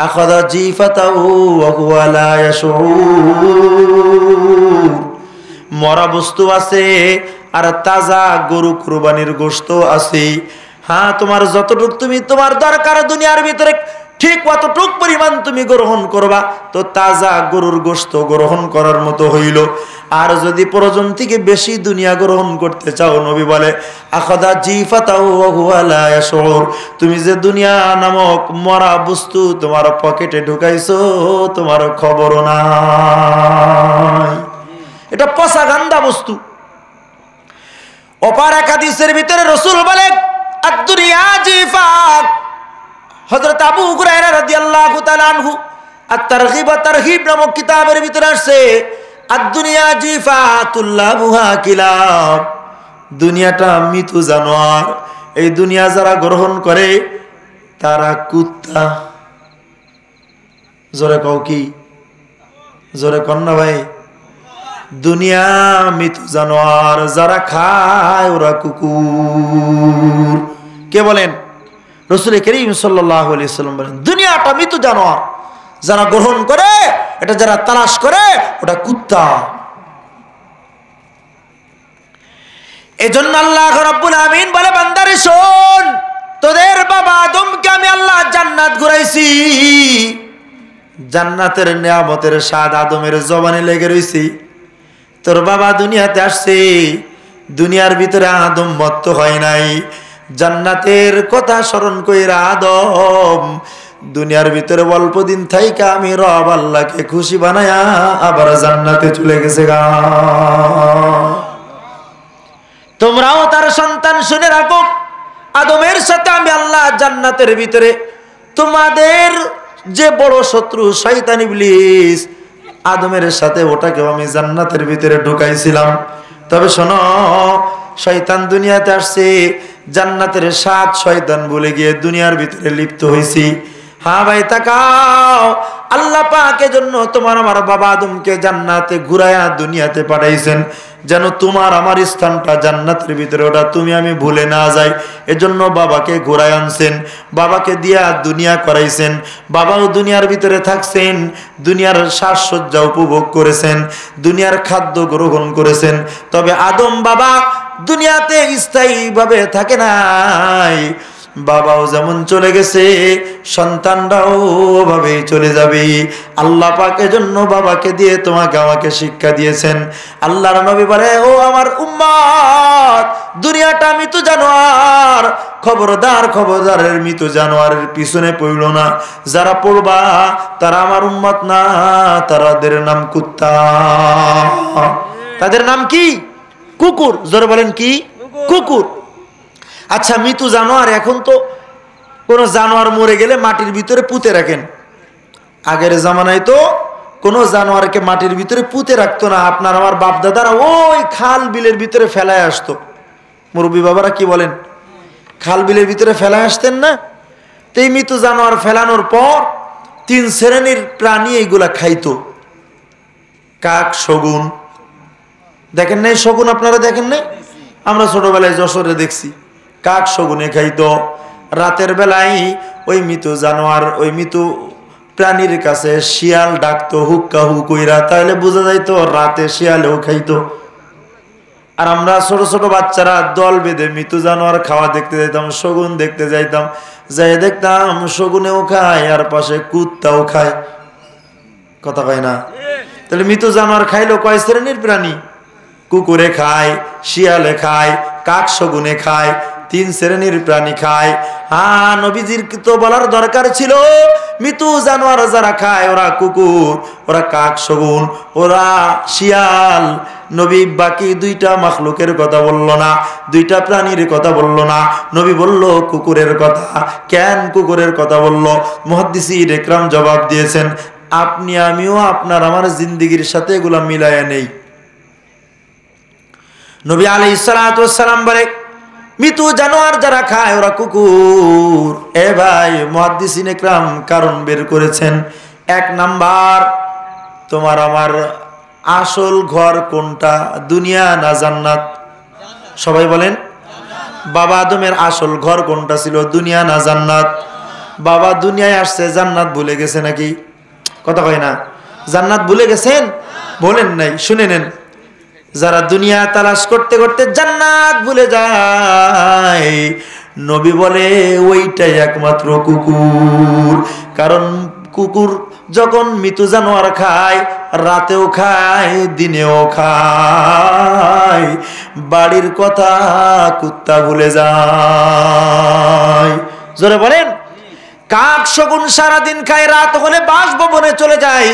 আখাযা জিফাতাহু ওয়া হুয়া লা ইয়াশউর, মরা বস্তু আছে আর তাজা গরু কুরবানির গোশত আছে। হ্যাঁ, তোমার যতটুক তুমি তোমার দরকার দুনিয়ার ভিতরে ঠিক অতটুক পরিমাণ তুমি গ্রহণ করবা, তো তাজা গরুর গোশত গ্রহণ করার মতো হইল। আর যদি প্রয়োজন থেকে বেশি দুনিয়া গ্রহণ করতে চাও, নবী বলে আখাযা জিফাতাহু ওয়া হুয়া লা ইয়াশউর, তুমি যে দুনিয়া নামক মরা বস্তু তোমার পকেটে ঢুকাইছো তোমার খবর নাই। এটা পচা গান্দা বস্তু। অপার এক হাদিসের ভিতরে রাসূল বলে, আদ-দুনিয়া জিফাত। হযরত আবু হুরায়রা রাদিয়াল্লাহু তাআলা আনহু আত-তারগীব ওয়া তারহীব নামক কিতাবের ভিতরে আসছে, আদ-দুনিয়া জিফাতুল লাহুহা কিলাব, দুনিয়াটা মৃত্যু জানোয়ার। এই দুনিয়া যারা গ্রহণ করে তারা কুত্তা। জোরে কও কি? জোরে কন না ভাই। দুনিয়া মৃত জানোয়ার, যারা খায় ওরা কুকুর। কে বলেন? রাসূল করিম সাল্লাল্লাহু আলাইহি ওয়াসাল্লাম বলেন, দুনিয়াটা মৃত জানোয়ার, যারা গ্রহণ করে, এটা যারা তালাশ করে ওটা কুত্তা। এজন্য আল্লাহ রাব্বুল আমিন বলে, বান্দারে শোন, তোদের বাবা আদমকে আমি আল্লাহ জান্নাত ঘুরাইছি, জান্নাতের নিয়ামতের স্বাদ আদমের জবানে লেগে রইছে। তোর বাবা দুনিয়াতে আসছে, দুনিয়ার ভিতরে আদম মত্ত হয় নাই, জান্নাতের কথা স্মরণ কইরা আদম দুনিয়ার ভিতরে অল্প দিন থাইকা আমি রব আল্লাহকে খুশি বানায়া আবার জান্নাতে চলে গেছে গা। তোমরাও তার সন্তান, শুনে রাখো, আদমের সাথে আমি আল্লাহ জান্নাতের ভিতরে তোমাদের যে বড় শত্রু শয়তান ইবলিস, আদমের সাথে ওটাকেও আমি জান্নাতের ভিতরে ঢুকাইছিলাম। তবে শোনো, শয়তান দুনিয়াতে আসছে, জান্নাতের স্বাদ শয়তান বলে গিয়ে দুনিয়ার ভিতরে লিপ্ত হয়েছি। হ্যাঁ ভাই তাকাও, আল্লাহ পাক এজন্য তোমার আমার বাবা আদমকে জান্নাতে ঘুরায়া দুনিয়াতে পাঠাইছেন, যেন তোমার আমার স্থানটা জান্নাতের ভিতরে ওটা তুমি আমি ভুলে না যাই। এজন্য বাবাকে ঘুরায় আনছেন, বাবাকে দিয়া দুনিয়া করাইছেন, বাবাও দুনিয়ার ভিতরে থাকছেন, দুনিয়ার সাজসজ্জা উপভোগ করেছেন, দুনিয়ার খাদ্য গ্রহণ করেছেন। তবে আদম বাবা দুনিয়াতে স্থায়ীভাবে থাকে নাই, বাবাও যেমন চলে গেছে সন্তানরাও ওভাবেই চলে যাবে। আল্লাহ পাক এজন্য বাবাকে দিয়ে তোমাকে আমাকে শিক্ষা দিয়েছেন। আল্লাহর নবী বলে, ও আমার উম্মত, দুনিয়াটা মৃত জানোয়ার, খবরদার খবরদারের মৃত জানোয়ারের পিছনে পড়ল না। যারা পড়বা তারা আমার উম্মত না, তাদের নাম কুত্তা। তাদের নাম কি? কুকুর। জোরে বলেন কি? কুকুর। আচ্ছা, মৃত জানোয়ার, এখন তো কোনো জানোয়ার মরে গেলে মাটির ভিতরে পুঁতে রাখেন। আগের জামানায় তো কোনো জানোয়ারকে মাটির ভিতরে পুঁতে রাখতো না। আপনার আমার বাপ দাদারা ওই খাল বিলের ভিতরে ফেলায় আসতো। মুরব্বী বাবারা কি বলেন? খাল বিলের ভিতরে ফেলায় আসতেন না? তো এই মৃত জানোয়ার ফেলানোর পর 3 শ্রেণীর প্রাণী এইগুলা খাইতো। কাক, শগুন। দেখেন নাই শগুন? আপনারা দেখেন নাই? আমরা ছোটবেলায় যশোরে দেখছি, কাক শগুনে খাইতো, রাতের বেলায় ওই মৃত জানোয়ার, ওই মৃত প্রাণীর কাছে শিয়াল ডাকতো হুক্কা হু কইরা, তাহলে বোঝা যাইতো রাতে শিয়ালেও খাইতো। আর আমরা ছোট ছোট বাচ্চারা দল বেঁধে মৃত জানোয়ার খাওয়া দেখতে যাইতাম, শগুন দেখতে যাইতাম, যাই দেখতাম শগুনেও খায় আর পাশে কুত্তাও খায়। কথা কয় না? তাহলে মৃত জানোয়ার খাইলো কয় শ্রেণীর প্রাণী? কুকুরে খায়, শিয়ালে খায়, কাক শগুনে খায়, 3 শ্রেণীর প্রাণী খায়। হ্যাঁ, নবীজির তো বলার দরকার ছিল মৃত জানোয়ার যারা খায় ওরা কুকুর, ওরা কাক শগুন, ওরা শিয়াল। নবী বাকি 2টা মাখলুকের কথা বলল না, 2টা প্রাণীর কথা বলল না, নবী বলল কুকুরের কথা। কেন কুকুরের কথা বলল? মুহাদ্দিসিন ইকরাম জবাব দিয়েছেন, আপনি আমিও আপনার আমার জিন্দেগির সাথে এগুলা মিলায়া নেই। নবী আলাইহিস সালাতু ওয়াস সালাম বলে মৃত জানোয়ার যারা খায় ওরা কুকুর। এ ভাই, মুহাদ্দিসিন ইকরাম কারণ বের করেছেন। 1 নাম্বার, তোমার আমার আসল ঘর কোনটা, দুনিয়া না জান্নাত? সবাই বলেন। বাবা আদমের আসল ঘর কোনটা ছিল, দুনিয়া না জান্নাত? বাবা দুনিয়ায় আসছে, জান্নাত ভুলে গেছে নাকি? কথা কয় না? জান্নাত ভুলে গেছেন? বলেন নাই, শুনে নেন। যারা দুনিয়া তালাশ করতে করতে জান্নাত ভুলে যায়, নবী বলে ওইটাই একমাত্র কুকুর। কারণ কুকুর যখন মৃত জানোয়ার খায়, রাতেও খায়, দিনেও খায়, বাড়ির কথা কুত্তা ভুলে যায়। জোরে বলেন। কাক শগুন সারাদিন খায়, রাত হলে বাসভবনে চলে যায়।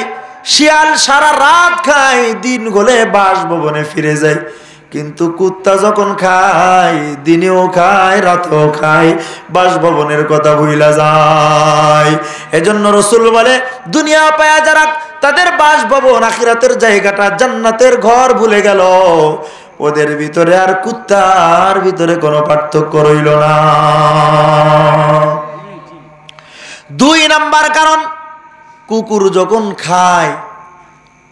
শিয়াল সারা রাত খায়, দিন হলে বাসভবনে ফিরে যায়। কিন্তু কুত্তা যখন খায়, দিনেও খায়, রাতেও খায়, বাসভবনের কথা ভুইলা যায়। এজন্য রাসূল বলে দুনিয়া পায়া যারা তাদের বাসভবন আখিরাতের জায়গাটা জান্নাতের ঘর ভুলে গেল, ওদের ভিতরে আর কুত্তার ভিতরে কোনো পার্থক্য রইল না। 2 নাম্বার কারণ, কুকুর যখন খায়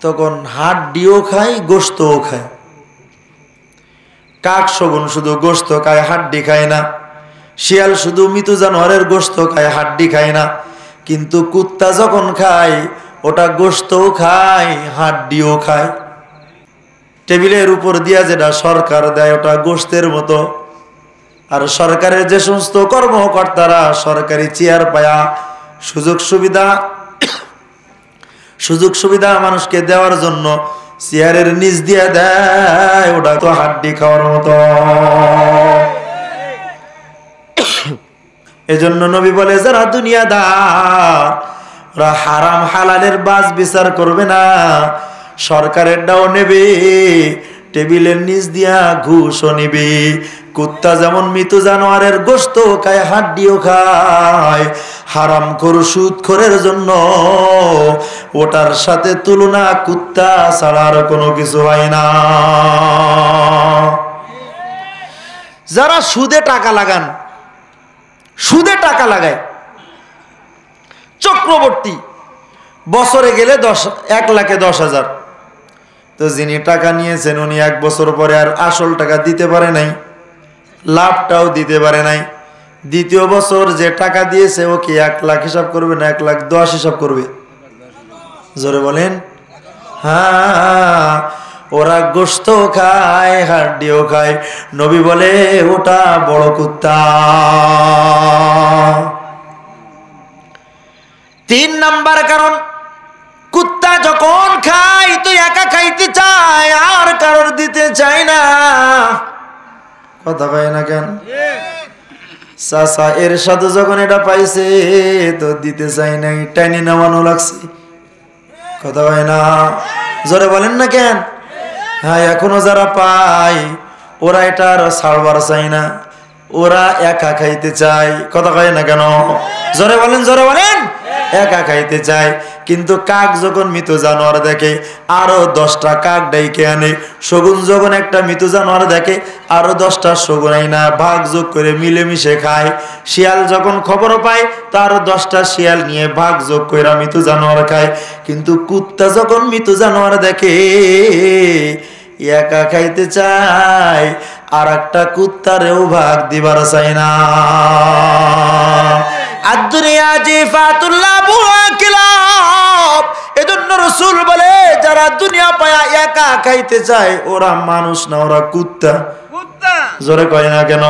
তখন হাড্ডিও খায়, গোশতও খায়। কাক শগুন শুধু গোশত খায়, হাড্ডি খায় না। শিয়াল শুধু মৃত জানোয়ারের গোশত খায়, হাড্ডি খায় না। কিন্তু কুত্তা যখন খায়, ওটা গোশতও খায়, হাড্ডিও খায়। টেবিলের উপর দিয়া যেটা সরকার দেয় ওটা গোশতের মতো। আর সরকারের যে সমস্ত কর্মকর্তারা সরকারি চেয়ার পায়া সুযোগ সুবিধা মানুষকে দেওয়ার জন্য চেয়ারের নিচ দিয়ে দেয়, ওটা তো হাড্ডি খাওয়ার মতো। এজন্য নবী বলে যারা দুনিয়াদার, ওরা হারাম হালালের বাজ বিচার করবে না, সরকারের ডাও নেবে, টেবিলের নিচ দিয়া ঘুষও নিবে। কুত্তা যেমন মৃত জানোয়ারের গোশত খায়, হাড্ডিও খায়, হারামখোর সুদখোরের জন্য ওটার সাথে তুলনা কুত্তা ছাড়া আর কোনো কিছু হয় না। যারা সুদে টাকা লাগান, সুদে টাকা লাগায়, চক্রবর্তী বছরে গেলে 1,10,000, তো যিনি টাকা নিয়েছেন উনি 1 বছর পরে আর আসল টাকা দিতে পারে নাই, লাভটাও দিতে পারে নাই। দ্বিতীয় বছর যে টাকা দিয়েছে ও কি 1 লাখ হিসাব করবে না 1,10,000 হিসাব করবে? জোরে বলেন। হ্যাঁ, ওরা গোশত খায়, হাড্ডিও খায়। নবী বলে ওটা বড় কুত্তা। 3 নাম্বার কারণ, কুত্তা যখন খায় তো একা খাইতে চায়, আর কারোর দিতে চায় না। কথা পায় না কেন? চাচা এর সাথে যখন এটা পাইছে তো দিতে চাই নাই, টাইনে নামানো লাগছে। কথা পায় না? জোরে বলেন না কেন? হ্যাঁ, এখনো যারা পায় ওরা এটা আর ছাড়বার চায় না, ওরা একা খাইতে চায়। কথা কয় না কেন? জোরে বলেন, জোরে বলেন। একা খাইতে চায়। কিন্তু কাক যখন মৃত জানোয়ার দেখে আরো 10টা কাক ডাইকে আনে। শগুন যখন একটা মৃত জানোয়ার দেখে আরো 10টা শগুন আইনা ভাগ যোগ করে মিলেমিশে খায়। শিয়াল যখন খবর পায় তার 10টা শিয়াল নিয়ে ভাগ যোগ করে মৃত জানোয়ার খায়। কিন্তু কুত্তা যখন মৃত জানোয়ার দেখে একা খাইতে চায়, আর একটা কুত্তারেও ভাগ দিবার চাই না। আর দুনিয়া জিফাতুল্লাহ বুয়া কিলাব, এজন্য রাসূল বলে যারা দুনিয়া পায়া একা খাইতে চায় ওরা মানুষ না, ওরা কুত্তা। জোরে কয় না কেন?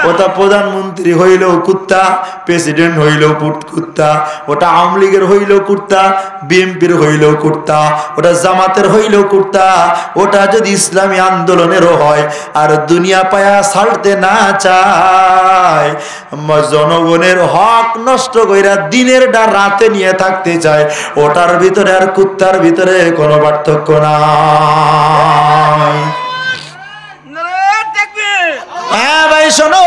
ওটা প্রধানমন্ত্রী হইলেও কুত্তা, প্রেসিডেন্ট হইলেও কুত্তা, ওটা আওয়ামী লীগের হইলেও কুত্তা, বিএনপির হইলেও কুত্তা, ওটা জামাতের হইলেও কুত্তা, ওটা যদি ইসলামী আন্দোলনেরও হয়, আর দুনিয়া পায়া ছাড়তে না চায়, জনগণের হক নষ্ট কইরা দিনের ডা রাতে নিয়ে থাকতে চায়, ওটার ভিতরে আর কুত্তার ভিতরে কোনো পার্থক্য নাই। হ্যাঁ ভাই শোনো,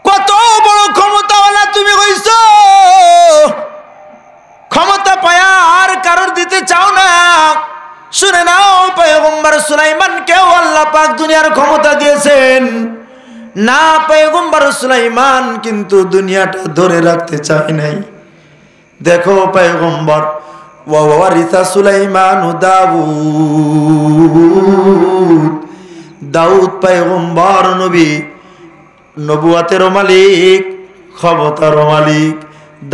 কত বড় ক্ষমতাওয়ালা তুমি হইছ, ক্ষমতা পায়া আর কারোর দিতে চাও না। শুনে নাও, পয়গম্বর সুলাইমানকেও আল্লাহ পাক দুনিয়ার ক্ষমতা দিয়েছেন না। পয়গম্বর সুলাইমান কিন্তু দুনিয়াটা ধরে রাখতে চায় নাই। দেখো পয়গম্বর ওয়ারিসা সুলাইমান দাউদ, দাউদ পয়গম্বর নবী, নবুয়াতেরও মালিক, ক্ষমতারও মালিক।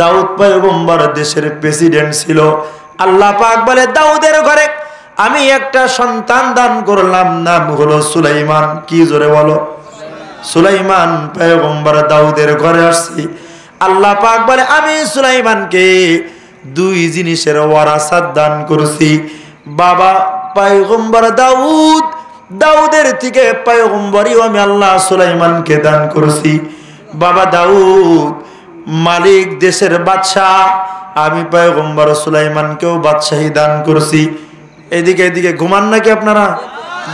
দাউদ পয়গম্বর দেশের প্রেসিডেন্ট ছিল। আল্লাহ পাক বলে দাউদের ঘরে আমি একটা সন্তান দান করলাম, নাম হলো সুলাইমান। কি জোরে বলো? সুলাইমান পয়গম্বর দাউদের ঘরে আসছি। আল্লাহ পাক বলে আমি সুলাইমানকে দুই জিনিসের ওয়ারাসাত দান করেছি। বাবা পয়গম্বর দাউদ, দাউদের থেকে পয়গম্বরীও আমি আল্লাহ সুলাইমানকে দান করেছি। বাবা দাউদ মালিক, দেশের বাদশাহ, আমি পয়গম্বর সুলাইমানকেও বাদশাহী দান করেছি। এদিকে এদিকে ঘুমান নাকি আপনারা?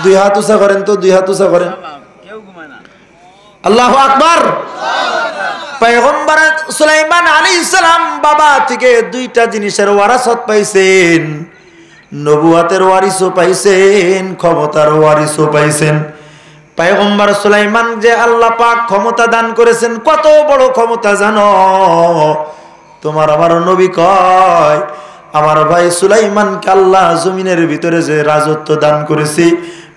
দুই হাত উঁচা করেন তো, দুই হাত উঁচা করেন। আল্লাহু আকবার। পয়গম্বর সুলাইমান আলাইহিস সালাম বাবা থেকে দুইটা জিনিসের ওয়ারাসত পাইছেন, নবুয়াতের ওয়ারিসও পাইছেন, ক্ষমতার ওয়ারিসও পাইছেন। পয়গম্বর সুলাইমান যে আল্লাহ পাক ক্ষমতা দান করেছেন, কত বড় ক্ষমতা জানো? তোমার আমার নবী কয় আমার ভাই সুলাইমানকে আল্লাহ জমিনের ভিতরে যে রাজত্ব দান করেছি,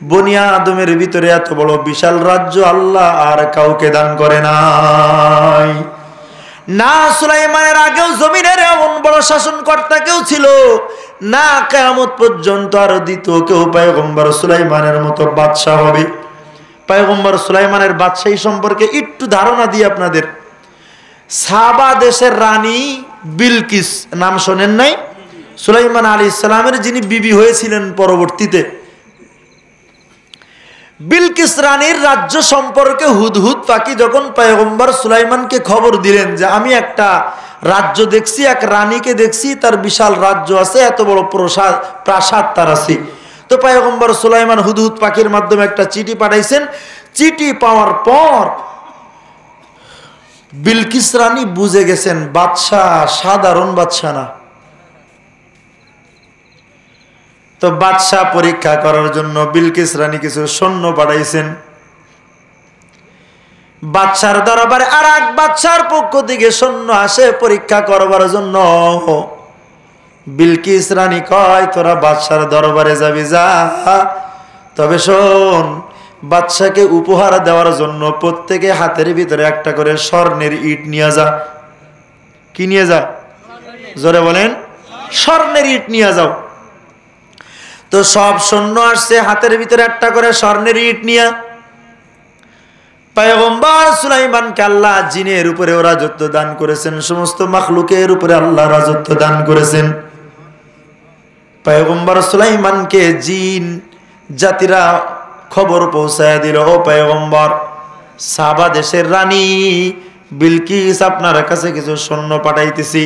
বনি আদমের ভিতরে এত বড় বিশাল রাজ্য আল্লাহ আর কাউকে দান করে নাই। না সুলাইমানের আগেও জমিনের এমন বড় শাসনকর্তা কেউ ছিল না, কিয়ামত পর্যন্ত আর দ্বিতীয় কেউ পয়গম্বর সুলাইমানের মতো বাদশাহ হবে। পয়গম্বর সুলাইমানের বাদশাহী সম্পর্কে একটু ধারণা দিই আপনাদের। সাবা দেশের রানী বিলকিস, নাম শোনেন নাই? সুলাইমান আলাইহিস সালামের যিনি বিবি হয়েছিলেন পরবর্তীতে। বিলকিস রানীর রাজ্য সম্পর্কে হুদহুদ পাখি যখন পয়গম্বর সুলাইমানকে খবর দিলেন যে আমি একটা রাজ্য দেখছি, এক রানীকে দেখছি, তার বিশাল রাজ্য আছে, এত বড় প্রাসাদ তার আছে, তো পয়গম্বর সুলাইমান হুদহুদ পাখির মাধ্যমে একটা চিঠি পাঠাইছেন। চিঠি পাওয়ার পর বিলকিস রানী বুঝে গেছেন বাদশাহ সাধারণ বাদশাহ না। তো বাদশাহ পরীক্ষা করার জন্য বিলকিস রানী কিছু সৈন্য পাঠাইছেন। বাদশার দরবারে আর এক বাদশার পক্ষ থেকে সৈন্য আসে পরীক্ষা করবার জন্য। বিলকিস রানী কয় তোরা বাদশার দরবারে যাবি, যা, তবে শোন বাদশাকে উপহার দেওয়ার জন্য প্রত্যেকে হাতের ভিতরে একটা করে স্বর্ণের ইট নিয়ে যা। কি নিয়ে যা? জোরে বলেন। স্বর্ণের ইট নিয়ে যাও। তো সব সৈন্য আসছে হাতের ভিতরে একটা করে স্বর্ণের ইট নিয়ে। পয়গম্বর সুলাইমানকে আল্লাহ জিনের উপরে রাজত্ব দান করেছেন, সমস্ত মাখলুকের উপরে আল্লাহ রাজত্ব দান করেছেন। পয়গম্বর সুলাইমানকে জিন জাতিরা খবর পৌঁছায় দিল, ও পয়গম্বর, সাবা দেশের রানী বিলকিস আপনার কাছে কিছু সৈন্য পাঠাইতেছি।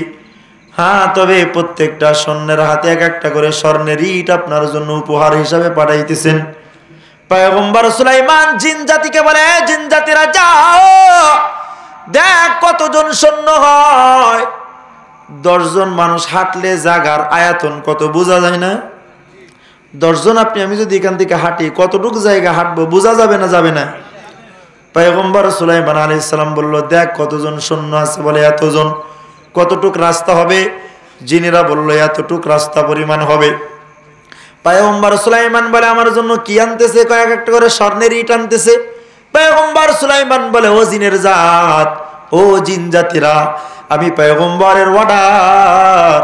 হ্যাঁ, তবে প্রত্যেকটা সৈন্যের হাতে এক একটা করে স্বর্ণের ইট আপনার জন্য উপহার হিসাবে পাঠাইতেছেন। পয়গম্বর সুলাইমান জিন জাতিকে বলে, জিন জাতিরা যাও, দেখ কতজন সৈন্য হয়। 10 জন মানুষ হাঁটলে জাগার আয়তন কত বোঝা যায় না? 10 জন আপনি আমি যদি এখান থেকে হাঁটি কতটুকু জায়গা হাঁটবো বোঝা যাবে না? যাবে না। পয়গম্বর সুলাইমান আলাইহিস সালাম বলল, দেখ কতজন সৈন্য আছে। বলে এতজন। কতটুক রাস্তা হবে? জিনেরা বলল এতটুক রাস্তা পরিমাণ হবে। পয়গম্বর সুলাইমান বলে আমার জন্য কি আনতেছে? কয়েক একটা করে স্বর্ণের ইট আনতেছে। পয়গম্বর সুলাইমান বলে ও জিনের জাত, ও জিন জাতিরা, আমি পয়গম্বরের অর্ডার,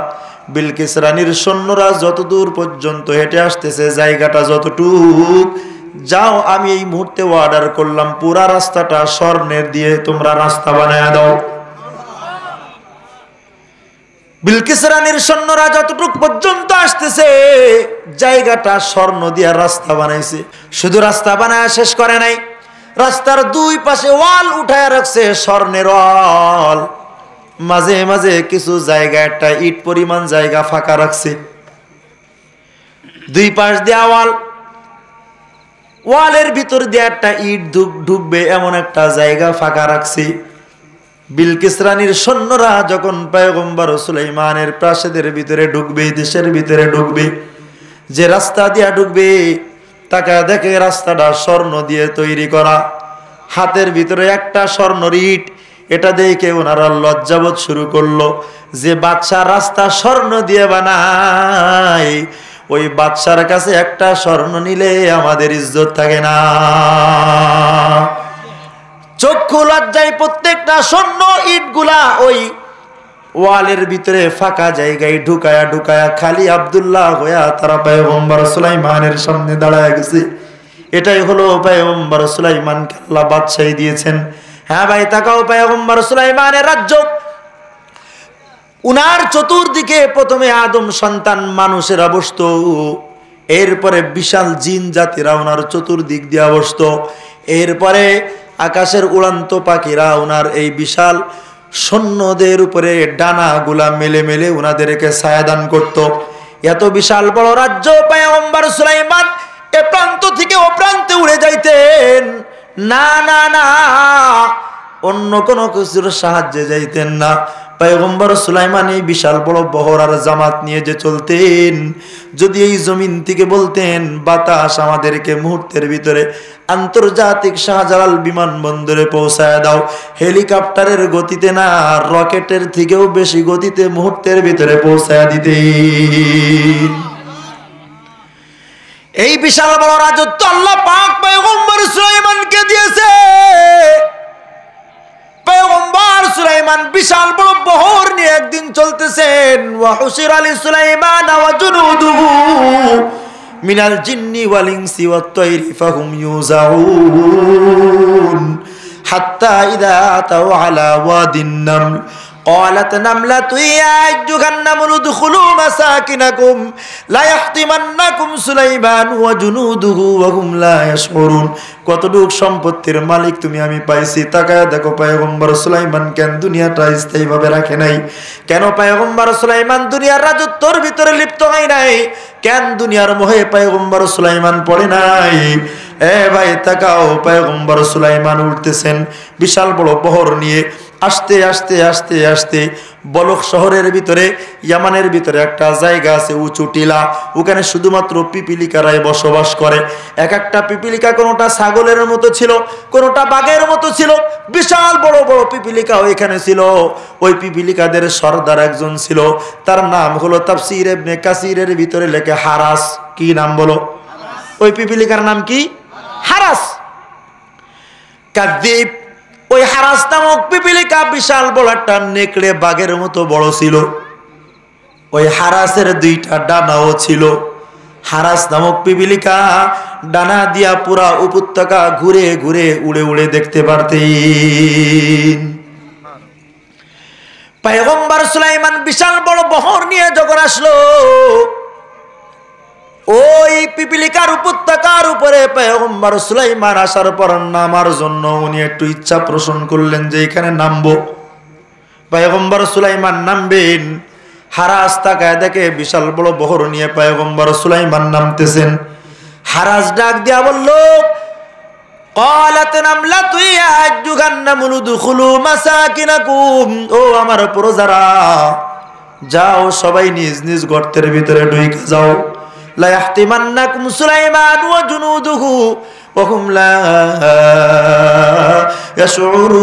বিলকিস রানীর সৈন্যরা যতদূর পর্যন্ত হেঁটে আসতেছে, জায়গাটা যতটুক, যাও আমি এই মুহূর্তে অর্ডার করলাম পুরা রাস্তাটা স্বর্ণের দিয়ে তোমরা রাস্তা বানায় দাও। বিলকিস রানীর সৈন্যরা যতটুক পর্যন্ত আসতেছে, জায়গাটা স্বর্ণ দিয়ে রাস্তা বানাইছে। শুধু রাস্তা বানায় শেষ করে নাই, রাস্তার দুই পাশে ওয়াল উঠায় রাখছে, স্বর্ণের ওয়াল। মাঝে মাঝে কিছু জায়গা, একটা ইট পরিমাণ জায়গা ফাঁকা রাখছে। দুই পাশ দিয়ে ওয়াল, ওয়ালের ভিতর দিয়ে একটা ইট ঢুকবে এমন একটা জায়গা ফাঁকা রাখছে। বিলকিস রানীর সৈন্যরা যখন পয়গম্বর সুলাইমানের প্রাসাদের ভিতরে ঢুকবে, দেশের ভিতরে ঢুকবে, যে রাস্তা দিয়া ঢুকবে, তাকে দেখে রাস্তাটা স্বর্ণ দিয়ে তৈরি করা, হাতের ভিতরে একটা স্বর্ণের ইট। এটা দেখে ওনারা লজ্জাবোধ শুরু করলো, যে বাদশা রাস্তা স্বর্ণ দিয়ে বানায়, ওই বাদশার কাছে একটা স্বর্ণ নিলে আমাদের ইজ্জত থাকে না। চক্ষু লজ্জায় প্রত্যেকটা স্বর্ণ ইটগুলা ওই ওয়ালের ভিতরে ফাঁকা জায়গায় ঢুকায়া ঢুকায়া খালি আব্দুল্লাহ হইয়া তারা পয়গম্বর সুলাইমানের সামনে দাঁড়ায় গেছে। এটাই হলো পয়গম্বর সুলাইমানকে আল্লাহ বাদশাহী দিয়েছেন। হ্যাঁ ভাই, তাকাও, পয়গম্বর সুলাইমানের রাজ্য, উনার চতুর্দিকে প্রথমে আদম সন্তান মানুষেরা বসত, এরপরে বিশাল জিন জাতিরা ওনার চতুর্দিক দিয়া বসত, এরপরে আকাশের উড়ান্ত পাখিরা ওনার এই বিশাল সৈন্যদের উপরে ডানাগুলা মেলে মেলে ওনাদেরকে ছায়াদান করত। এত বিশাল বড় রাজ্য পয়গম্বর সুলাইমান এ প্রান্ত থেকে ও প্রান্তে উড়ে যাইতেন না, না না, অন্য কোনো কিছুর সাহায্যে যাইতেন না। পয়গম্বর সুলাইমান এই বিশাল বড় বহর আর জামাত নিয়ে যে চলতেন, যদি এই জমিন থেকে বলতেন বাতাস আমাদেরকে মুহূর্তের ভিতরে আন্তর্জাতিক শাহজালাল বিমানবন্দরে পৌঁছায় দাও, হেলিকপ্টারের গতিতে না, রকেটের থেকেও বেশি গতিতে মুহূর্তের ভিতরে পৌঁছায় দিতেন। এই বিশাল বড় রাজত্ব আল্লাহ পাক পয়গম্বর সুলাইমানকে দিয়েছে। পয়গম্বর সুলাইমান বিশাল বড় বহর নিয়ে একদিন চলতেছেন। ওয়া হুশির আলী সুলাইমান ওয়া জুনুদুহু মিনাল জিন্নি ওয়াল ইনসি ওয়াত তায়রি ফাহুম ইউজাউন হাত্তা ইযা আতাউ আলা ওয়াদিন নামল قالت نملة يا أيها النمل ادخلوا مساكنكم لا يحطمنكم سليمان وجنوده وهم لا يشعرون। কতটুক সম্পত্তির মালিক তুমি আমি পাইছি, তাকায় দেখো পয়গম্বর সুলাইমান কেন দুনিয়াটা স্থায়ীভাবে রাখে নাই, কেন পয়গম্বর সুলাইমান দুনিয়ার রাজত্বর ভিতরে লিপ্ত হয় নাই, কেন দুনিয়ার মোহে পয়গম্বর সুলাইমান পড়ে নাই। এ ভাই তাকাও, পয়গম্বর সুলাইমান উঠতেছেন বিশাল বড় বহর নিয়ে। আস্তে আস্তে আস্তে আস্তে বলক শহরের ভিতরে, ইয়ামানের ভিতরে একটা জায়গা আছে উঁচু টিলা, ওখানে শুধুমাত্র পিপিলিকারাই বসবাস করে। এক একটা পিপিলিকা কোনোটা ছাগলের মতো ছিল, কোনোটা বাঘের মতো ছিল, বিশাল বড় বড় পিপিলিকা ওইখানে ছিল। ওই পিপিলিকাদের সর্দার একজন ছিল, তার নাম হলো তাফসীর ইবনে কাসিরের ভিতরে লেখে হারাস। কি নাম বলো? ওই পিপিলিকার নাম কি? হারাস। কাযীব। ওই হারাস নামক পিপিলিকা বিশাল বড় একটা নেকড়ে বাঘের মতো বড় ছিল। ওই হারাসের দুইটা ডানাও ছিল। হারাস নামক পিপিলিকা ডানা দিয়া পুরা উপত্যকা ঘুরে ঘুরে উড়ে উড়ে দেখতে পারতেন। পয়গম্বর সুলাইমান বিশাল বড় বহর নিয়ে যখন আসলো, ওই পিপিলিকার উপত্যকার উপরে পয়গম্বর সুলাইমান আসার পর নামার জন্য উনি একটু ইচ্ছা পোষণ করলেন যে এখানে নামবো। পয়গম্বর সুলাইমান নামবেন, হারাস তাকায় দেখে বিশাল বড় বহর নিয়ে পয়গম্বর সুলাইমান নামতেছেন। হারাস ডাক দিয়া বলল, قالت نملة يا أيها النمل ادخلوا مساكنكم। ও আমার প্রজারা, যাও সবাই নিজ নিজ গর্তের ভিতরে ঢুকে যাও। لا يحطمنكم سليمان وجنوده وهم لا يشعرون।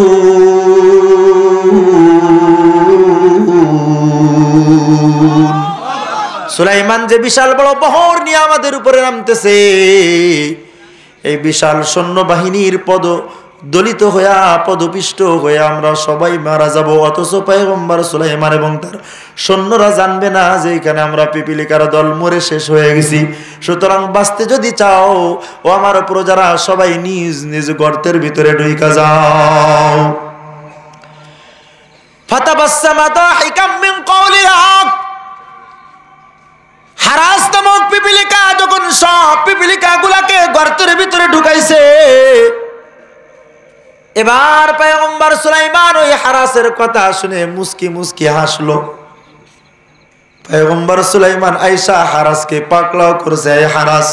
সুলাইমান যে বিশাল বড় বহর নিয়ে আমাদের উপরে নামতেছে, এই বিশাল সৈন্যবাহিনীর দলিত হইয়া পদপিষ্ট হয়ে আমরা সবাই মারা যাব। অথচ পয়গম্বর সুলাইমান এবং তার সৈন্যরা জানবে না যে এখানে আমরা পিপিলিকার দল মরে শেষ হয়ে গেছি। সুতরাং বাঁচতে যদি চাও ও আমার প্রজারা, সবাই নিজ নিজ গর্তের ভিতরে ঢুইকা যাও। ফাতাবাসসামা দাহিকাম মিন কওলিহা, হারাস নামক পিপিলিকা যখন সব পিপিলিকা গুলাকে গর্তের ভিতরে ঢুকাইছে, এবার পয়গম্বর সুলাইমান ওই হারাসের কথা শুনে মুস্কি মুস্কি হাসলো। পয়গম্বর সুলাইমান আয়েশা হারাসকে পাকড়াও করেছে, হারাস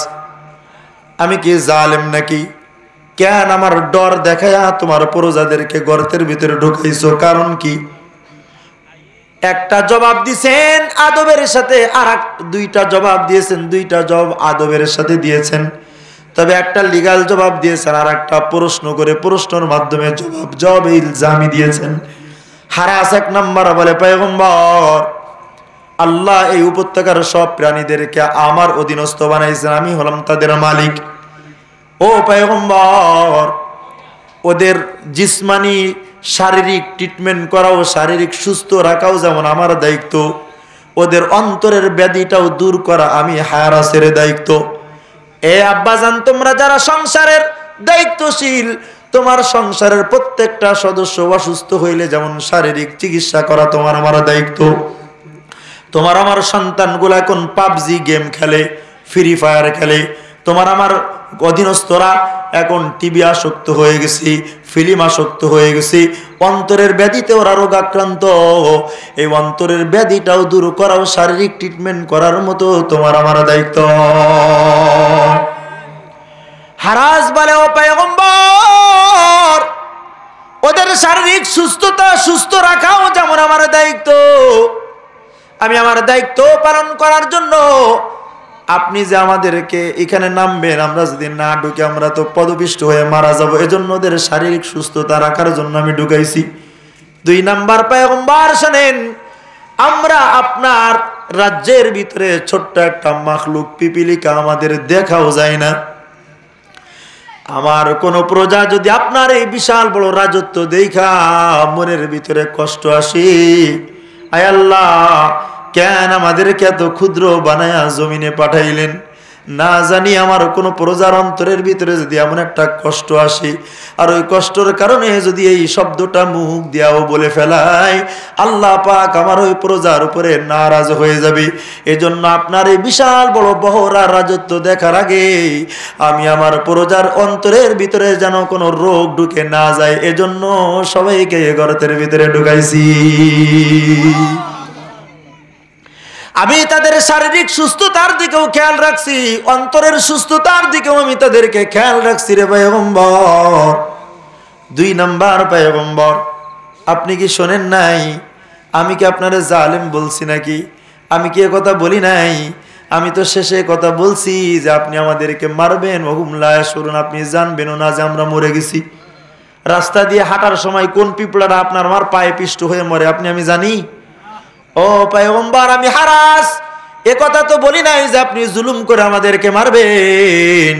আমি কি জালেম নাকি? কেন আমার ডর দেখায়া তোমার প্রজাদেরকে গর্তের ভিতরে ঢুকাইছো? কারণ কি? একটা জবাব দিয়েছেন আদবের সাথে, আর দুইটা জবাব দিয়েছেন, দুইটা জবাব আদবের সাথে দিয়েছেন। তবে একটা লিগাল জবাব দিয়েছেন, আর একটা প্রশ্ন করে প্রশ্নের মাধ্যমে জবাব ইলজামি দিয়েছেন। হারাস এক নাম্বার বলে, পয়গম্বর আল্লাহ এই উপত্যকার সব প্রাণীদেরকে আমার অধীনস্থ বানাইছেন, আমি হলাম তাদের মালিক। ও পয়গম্বর, ওদের জিসমানি শারীরিক ট্রিটমেন্ট করাও, শারীরিক সুস্থ রাখাও যেমন আমার দায়িত্ব, ওদের অন্তরের ব্যাধিটাও দূর করা আমি হারাসের দায়িত্ব। এ আব্বাজান, তোমরা যারা সংসারের দায়িত্বশীল, তোমার সংসারের প্রত্যেকটা সদস্য অসুস্থ হইলে যেমন শারীরিক চিকিৎসা করা তোমার আমার দায়িত্ব। তোমার আমার সন্তানগুলা এখন পাবজি গেম খেলে, ফ্রি ফায়ার খেলে, তোমার আমার অধীনস্থরা এখন টিভি আসক্ত হয়ে গেছি, ফিল্ম আসক্ত হয়ে গেছি, অন্তরের ব্যাধিতে ওরা রোগাক্রান্ত। এই অন্তরের ব্যাধিটাও দূর করাও, শারীরিক ট্রিটমেন্ট করার মতো তোমার আমার দায়িত্ব। হারাস বলে, ও পয়গম্বর, ওদের শারীরিক সুস্থ রাখাও যেমন আমার দায়িত্ব, আমি আমার দায়িত্ব পালন করার জন্য আপনি যে আমাদেরকে এখানে নামবেন, আমরা যদি না ঢুকে আমরা তো পদপিষ্ট হয়ে মারা যাব, এজন্য ওদের শারীরিক সুস্থতা রাখার জন্য আমি ঢুকাইছি। দুই নাম্বার পয়গম্বর শোনেন, আমরা আপনার রাজ্যের ভিতরে ছোট্ট একটা মাখলুক পিপিলিকা আমাদের দেখাও যায় না। আমার কোন প্রজা যদি আপনার এই বিশাল বড় রাজত্ব দেখা মনের ভিতরে কষ্ট আসে, আয় আল্লাহ কেন আমাদেরকে এত ক্ষুদ্র বানায়া জমিনে পাঠাইলেন? না জানি আমার কোন প্রজার অন্তরের ভিতরে যদি এমন একটা কষ্ট আসে, আর ওই কষ্টের কারণে যদি এই শব্দটা মুখ দিয়াও বলে ফেলায়, আল্লাহ পাক আমার ওই প্রজার উপরে নারাজ হয়ে যাবে। এজন্য আপনার এই বিশাল বড় বহরার রাজত্ব দেখার আগে আমি আমার প্রজার অন্তরের ভিতরে যেন কোনো রোগ ঢুকে না যায়, এজন্য সবাইকে গর্তের ভিতরে ঢুকাইছি। আমি তাদের শারীরিক সুস্থতার দিকেও খেয়াল রাখছি, অন্তরের সুস্থতার দিকেও আমি তাদেরকে খেয়াল রাখছি রে পয়গম্বর। দুই নাম্বার পয়গম্বর, আপনি কি শোনেন নাই? আমি কি আপনারে জালেম বলছি নাকি? আমি কি কথা বলি নাই? আমি তো শেষে কথা বলছি যে আপনি আমাদেরকে মারবেন, শুনুন, আপনি জানবেনও না যে আমরা মরে গেছি। রাস্তা দিয়ে হাঁটার সময় কোন পিঁপড়াটা আপনার আমার পায়ে পিষ্ট হয়ে মরে আমি জানি? ও পয়গম্বর, আমি হারাস এ কথা তো বলি নাই যে আপনি জুলুম করে আমাদেরকে মারবেন।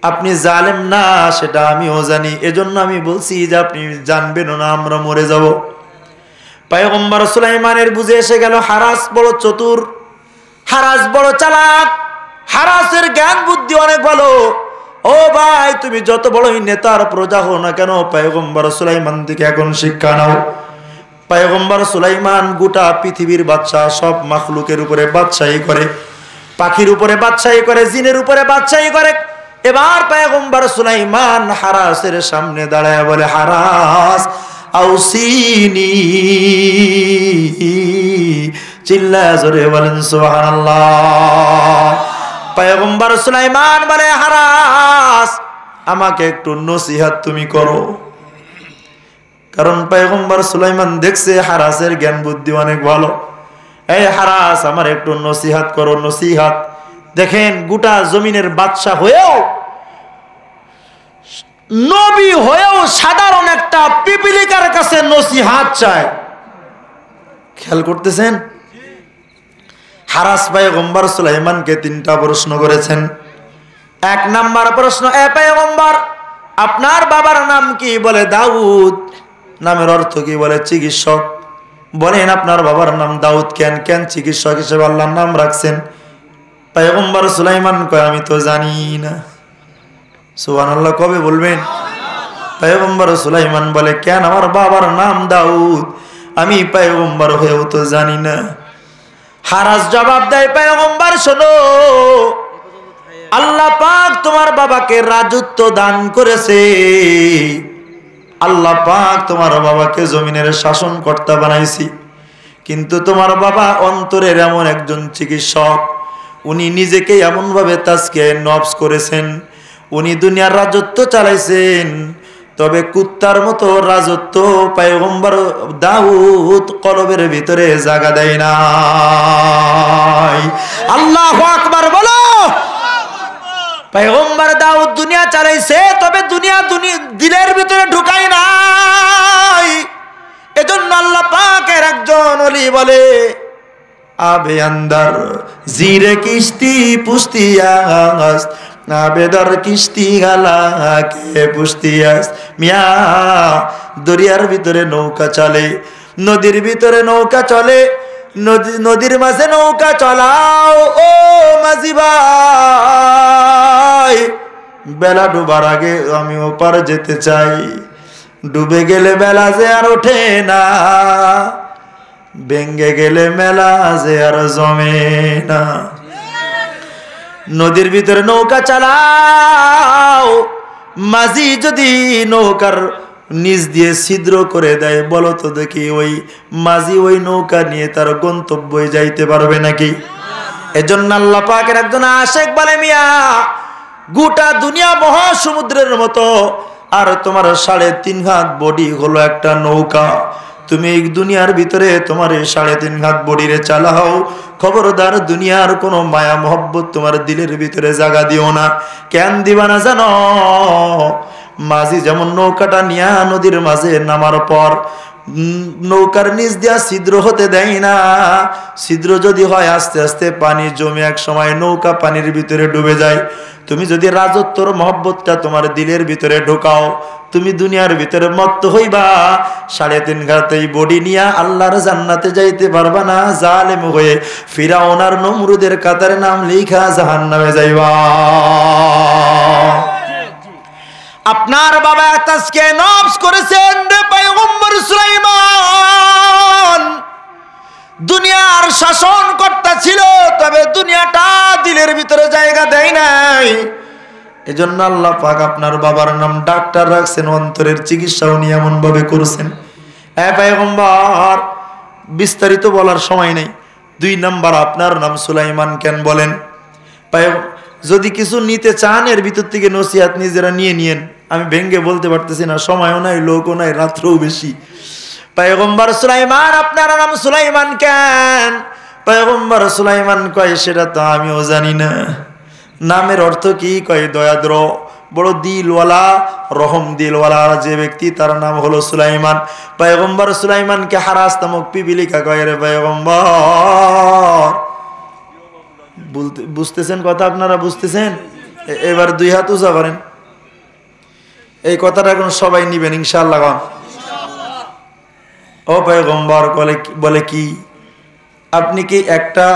আপনি জালেম না সেটা আমিও জানি, এজন্য আমি বলছি যে আপনি জানবেনও না আমরা মরে যাব। পয়গম্বর সুলাইমানের বুঝে এসে গেল হারাস বড় চতুর, হারাস বড় চালাক, হারাসের জ্ঞান বুদ্ধি অনেক ভালো। ও ভাই, তুমি যত বড়ই নেতার প্রজা হও না কেন, পয়গম্বর সুলাইমান থেকে এখন শিক্ষা নাও। পয়গম্বর সুলাইমান গোটা পৃথিবীর বাদশাহ, সব মাখলুকের উপরে বাদশাহী করে, পাখির উপরে বাদশাহী করে, জিনের উপরে বাদশাহী করে। এবার পয়গম্বর সুলাইমান হারাসের সামনে দাঁড়ায় বলে, হারাস আউসিনি, চিল্লায় জোরে বলেন সুবহানাল্লাহ। পয়গম্বর সুলাইমান বলে, হারাস আমাকে একটু নসিহত তুমি করো। কারণ পয়গম্বর সুলাইমান দেখছে হারাসের জ্ঞান বুদ্ধি অনেক ভালো। এই হারাস, আমার একটু নসিহত করো, নসিহত। দেখেন, গোটা জমিনের বাদশা হয়েও, নবী হয়েও সাধারণ একটা পিপিলিকার কাছে নসিহত চায়। খেয়াল করতেছেন? হারাস পয়গম্বর সুলাইমানকে 3টা প্রশ্ন করেছেন। 1 নাম্বার প্রশ্ন, এ পয়গম্বর আপনার বাবার নাম কি? বলে দাউদ। নামের অর্থ কি? বলে চিকিৎসক। বলেন আপনার বাবার নাম দাউদ কেন চিকিৎসক হিসেবে আল্লাহর নাম রাখছেন? পয়গম্বর সুলাইমান কয় আমি তো জানি না। সুবহানাল্লাহ কবে বলবেন? পয়গম্বর সুলাইমান বলে কেন আমার বাবার নাম দাউদ, আমি পয়গম্বর হয়েও তো জানি না। হারাস জবাব দেয়, পয়গম্বর শোনো, আল্লাহ পাক তোমার বাবাকে রাজত্ব দান করেছে। আল্লাহ পাক তোমার বাবাকে জমিনের শাসনকর্তা বানাইছি, কিন্তু তোমার বাবা অন্তরের এমন একজন চিকিৎসক, উনি নিজেকে এমন ভাবে তাজকিয়ে নফস করেছেন, উনি দুনিয়ার রাজত্ব চালাইছেন, তবে কুত্তার মতো রাজত্ব পয়গম্বর দাউদ কলবের ভিতরে জায়গা দেয় না। আল্লাহু আকবার বলো। পয়গম্বর দাউদ দুনিয়া চালাইছে, তবে দুনিয়া দিলের ভিতরে ঢুকায় নাই। এজন্য আল্লাহ পাকের একজন ওলি বলে, আবে আন্দার জিরে কিস্তি পুস্তিয়াস, আবেদার কিস্তি গালাকে পুস্তিয়াস। মিয়া দরিয়ার ভিতরে নৌকা চলে, নদীর ভিতরে নৌকা চলে, নদীর মাঝে নৌকা চলাও ও মাঝি ভাই। বেলা ডুবার আগে আমি ওপার যেতে চাই, ডুবে গেলে বেলা যে আর ওঠে না, ভেঙ্গে গেলে মেলা যে আর জমে না। নদীর ভিতরে নৌকা চালাও, মাঝি যদি নৌকার নিচ দিয়ে ছিদ্র করে দেয়, বলো তো দেখি ওই মাঝি ওই নৌকা নিয়ে তার গন্তব্যে যাইতে পারবে নাকি? এজন্য আল্লাহ পাকের একজন আশিক বলে, মিয়া গোটা দুনিয়া মহাসমুদ্রের মতো, আর তোমার 3.5 হাত বডি হলো একটা নৌকা। তুমি এই দুনিয়ার ভিতরে তোমার 3.5 হাত বডি রে চালাও, খবরদার দুনিয়ার কোনো মায়া মহব্বত তোমার দিলের ভিতরে জায়গা দিও না। কেন দিবা না জানো? মাঝি যেমন নৌকাটা নিয়া নদীর মাঝে নামার পর নৌকার নিচ দিয়া ছিদ্র হতে দেয় না, ছিদ্র যদি হয় আস্তে আস্তে পানি জমে এক সময় নৌকা পানির ভিতরে ডুবে যায়। তুমি যদি রাজত্বর মহব্বতটা তোমার দিলের ভিতরে ঢোকাও, তুমি দুনিয়ার ভিতরে মত্ত হইবা, 3.5 হাত এই বডি নিয়া আল্লাহর জান্নাতে যাইতে পারবা না, জালেম হয়ে ফিরাউন আর নমরুদের কাতারে নাম লিখা জাহান্নামে যাইবা। আপনার বাবা তাজকিয়ে নফস করেছেন রে পয়গম্বর সুলাইমান। দুনিয়ার শাসনকর্তা ছিল, তবে দুনিয়াটা দিলের ভিতরে জায়গা দেয় নাই। এজন্য আল্লাহ পাক আপনার বাবার নাম ডাক্তার রাখছেন, অন্তরের চিকিৎসা উনি এমন ভাবে করেছেন। হ্যাঁ পয়গম্বর, বিস্তারিত বলার সময় নেই। 2 নাম্বার, আপনার নাম সুলাইমান কেন বলেন? যদি কিছু নিতে চান এর ভিতর থেকে নসিহত নিজেরা নিয়ে নিয়েন, আমি ভেঙ্গে বলতে পারতেছি না, সময়ও নাই, লোকও নাই, রাত্রও বেশি। পয়গম্বর সুলাইমান আপনার নাম সুলাইমান কেন? পয়গম্বর সুলাইমান কয় সেটা তো আমিও জানি না। নামের অর্থ কি? কয় দয়াদ্র, বড় দিলওয়ালা, রহম দিলওয়ালা যে ব্যক্তি তার নাম হলো সুলাইমান। পয়গম্বর সুলাইমানকে হারাস নামক পিপিলিকা কয় রে পয়গম্বর। বুঝতেছেন কথা? আপনারা বুঝতেছেন? এবার 2 হাত উঁচা করেন। এই কথাটা এখন সবাই নিবেন ইনশাআল্লাহ। ও পয়গম্বর বলে কি, আপনি কি একটা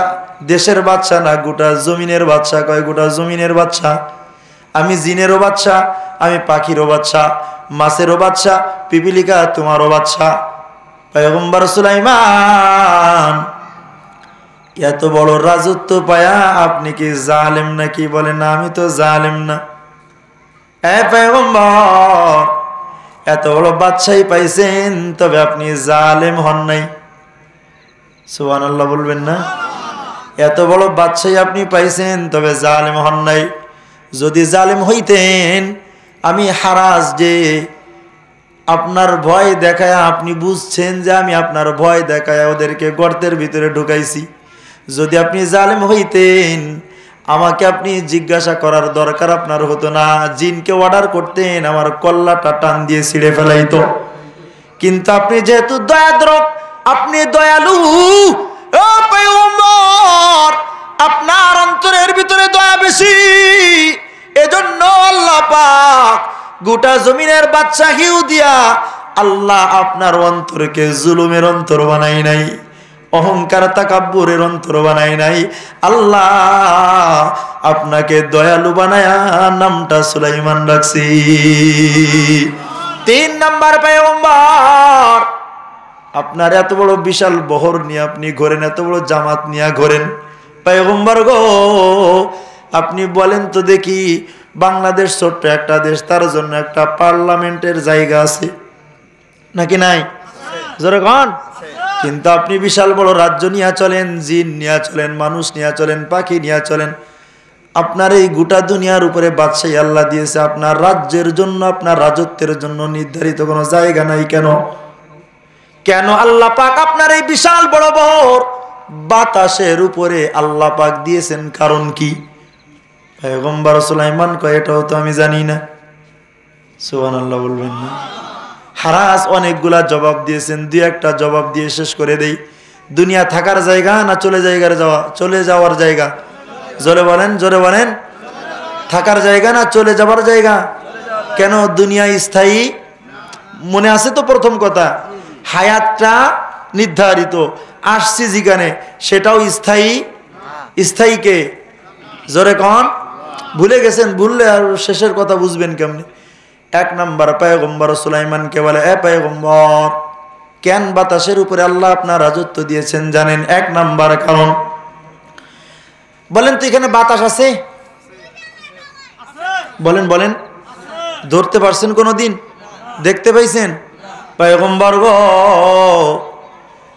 দেশের বাচ্চা না গোটা জমিনের বাচ্চা? কয় গোটা জমিনের বাচ্চা। আমি জিনেরও বাচ্চা, আমি পাখিরও বাচ্চা, মাছেরও বাচ্চা, পিপিলিকা তোমারও বাচ্চা। পয়গম্বর সুলাইমান এত বড় রাজত্ব পায়া আপনি কি জালেম নাকি? বলে না, আমি তো জালেম না। পয়গম্বর এত বড় বাদশাহী পাইছেন, তবে আপনি জালেম হন নাই। সুবহানাল্লাহ বলবেন না? এত বড় বাদশাহী আপনি পাইছেন, তবে জালেম হন নাই। যদি জালেম হইতেন, আমি হারাস যে আপনার ভয় দেখায়, আপনি বুঝছেন যে আমি আপনার ভয় দেখায় ওদেরকে গর্তের ভিতরে ঢুকাইছি। যদি আপনি জালেম হইতেন, আমাকে আপনি জিজ্ঞাসা করার দরকার আপনার হতো না, জিনকে অর্ডার করতেন, আমার কল্লাটা টান দিয়ে ছিঁড়ে ফেলাইতো। কিন্তু আপনি যেহেতু দয়াদ্র, আপনি দয়ালু, ও পয়গম্বর পয়গম্বর আপনার অন্তরের ভিতরে দয়া বেশি, এজন্য আল্লাহ পাক গোটা জমিনের বাদশাহিও দিয়া আল্লাহ আপনার অন্তরকে জুলুমের অন্তর বানাই নাই, অহংকার তাকাব্বুরের অন্তর বানাই নাই। আল্লাহ আপনাকে দয়ালু বানায়া নামটা সুলাইমান রাখছি। 3 নাম্বার পয়গম্বর, আপনার এত বড় বিশাল বহর নিয়ে আপনি ঘোরেন, এত বড় জামাত নিয়ে ঘোরেন। পয়গম্বর গো, আপনি বলেন তো দেখি, বাংলাদেশ ছোট্ট একটা দেশ, তার জন্য একটা পার্লামেন্টের জায়গা আছে নাকি নাই? জোরে কন। কিন্তু আপনি বিশাল বড় রাজ্য নিয়ে চলেন, জিন নিয়ে চলেন, মানুষ নিয়ে চলেন, পাখি নিয়ে চলেন। আপনার এই গোটা দুনিয়ার উপরে বাদশাহী আল্লাহ দিয়েছে, আপনার রাজ্যের জন্য, আপনার রাজত্বের জন্য নির্ধারিত কোনো জায়গা নাই। কেন? কেন আল্লাহ পাক আপনার এই বিশাল বড় বহর বাতাসের উপরে আল্লাহ পাক দিয়েছেন? কারণ কি? পয়গম্বর সুলাইমান কয়, এটাও তো আমি জানি না। সুবহানাল্লাহ বলবেন না? হারাস অনেকগুলা জবাব দিয়েছেন, 2-1টা জবাব দিয়ে শেষ করে দেই। দুনিয়া থাকার জায়গা না চলে যাওয়ার জায়গা? জোরে বলেন, জোরে বলেন। থাকার জায়গা না চলে যাবার জায়গা? কেন? দুনিয়া স্থায়ী মনে আছে তো? প্রথম কথা, হায়াতটা নির্ধারিত, আসছি যেখানে সেটাও স্থায়ী। স্থায়ীকে জোরে কন। ভুলে গেছেন? ভুললে আর শেষের কথা বুঝবেন কেমনে? 1 নাম্বার পয়গম্বর সুলাইমানকে বলে, এ পয়গম্বর, কেন বাতাসের উপরে আল্লাহ আপনার রাজত্ব দিয়েছেন জানেন? 1 নাম্বার কারণ। বলেন তো এখানে বাতাস আছে? বলেন বলেন। ধরতে পারছেন কোনদিন? দেখতে পাইছেন? পয়গম্বর গো,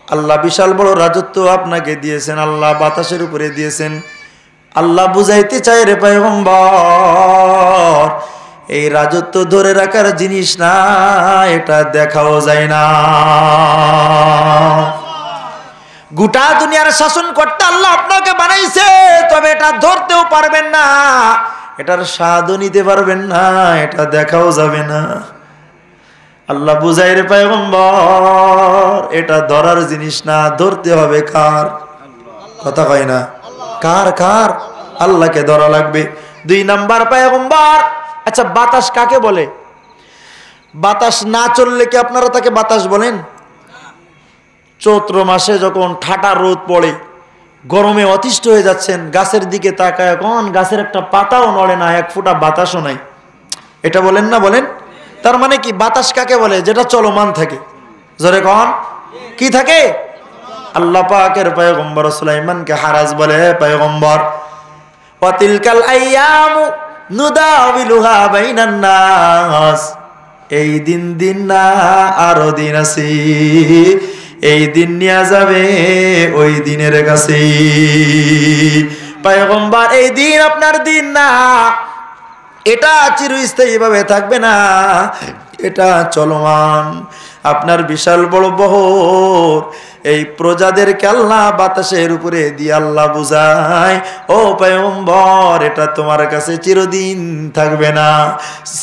আল্লাহ বিশাল বড় রাজত্ব আপনাকে দিয়েছেন, আল্লাহ বাতাসের উপরে দিয়েছেন। আল্লাহ বুঝাইতে চায় রে পয়গম্বর, এই রাজত্ব ধরে রাখার জিনিস না, এটা দেখাও যায় না। গোটা দুনিয়ার শাসন করতে আল্লাহ আপনাকে বানাইছে, তবে এটা ধরতেও পারবেন না, এটার স্বাদও নিতে পারবেন না, এটা দেখাও যাবে না। আল্লাহ বুঝাই রে পয়গম্বর, এটা ধরার জিনিস না, ধরতে হবে কার? কথা কয় না। কার? কার? আল্লাহকে ধরা লাগবে। 2 নাম্বার পয়গম্বর, আচ্ছা বাতাস কাকে বলে? বাতাস না চললে কি আপনারা তাকে বাতাস বলেন? চৈত্র মাসে যখন ঠাটা রোদ পড়ে, গরমে অতিষ্ঠ হয়ে যাচ্ছেন, গাছের দিকে তাকায়, এখন গাছের একটা পাতাও নড়ে না, 1 ফোঁটা বাতাসও নাই, এটা বলেন না? বলেন। তার মানে কি? বাতাস কাকে বলে? যেটা চলমান থাকে। জোরে কন। কি থাকে? আল্লাহ পাকের পয়গম্বর সুলাইমানকে হারাস বলে, হে পয়গম্বর, ওয়াতিলকাল আইয়ামু নুদাবিলুহা বাইনান নাস, এই দিন না, আরো দিন আছে, এই দিন নিয়ে যাবে ওই দিনের কাছে। পয়গম্বর, এই দিন আপনার দিন না, এটা চিরস্থায়ী ভাবে থাকবে না, এটা চলমান। আপনার বিশাল বড় বহর, এই প্রজাদেরকে আল্লাহ বাতাসের উপরে দিয়ে আল্লাহ বুঝায়, ও পয়গম্বর, এটা তোমার কাছে চিরদিন থাকবে না।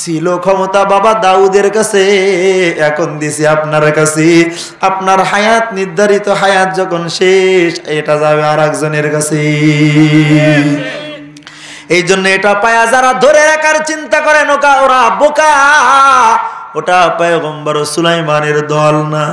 ছিল ক্ষমতা বাবা দাউদের কাছে, এখন দিছি আপনার কাছে। আপনার হায়াত, নির্ধারিত হায়াত যখন শেষ, এটা যাবে আর একজনের কাছে। এই জন্য এটা পায়া যারা ধরে রাখার চিন্তা করেন, ওরা বোকা, ওটা পয়গম্বর সুলাইমানের দল না।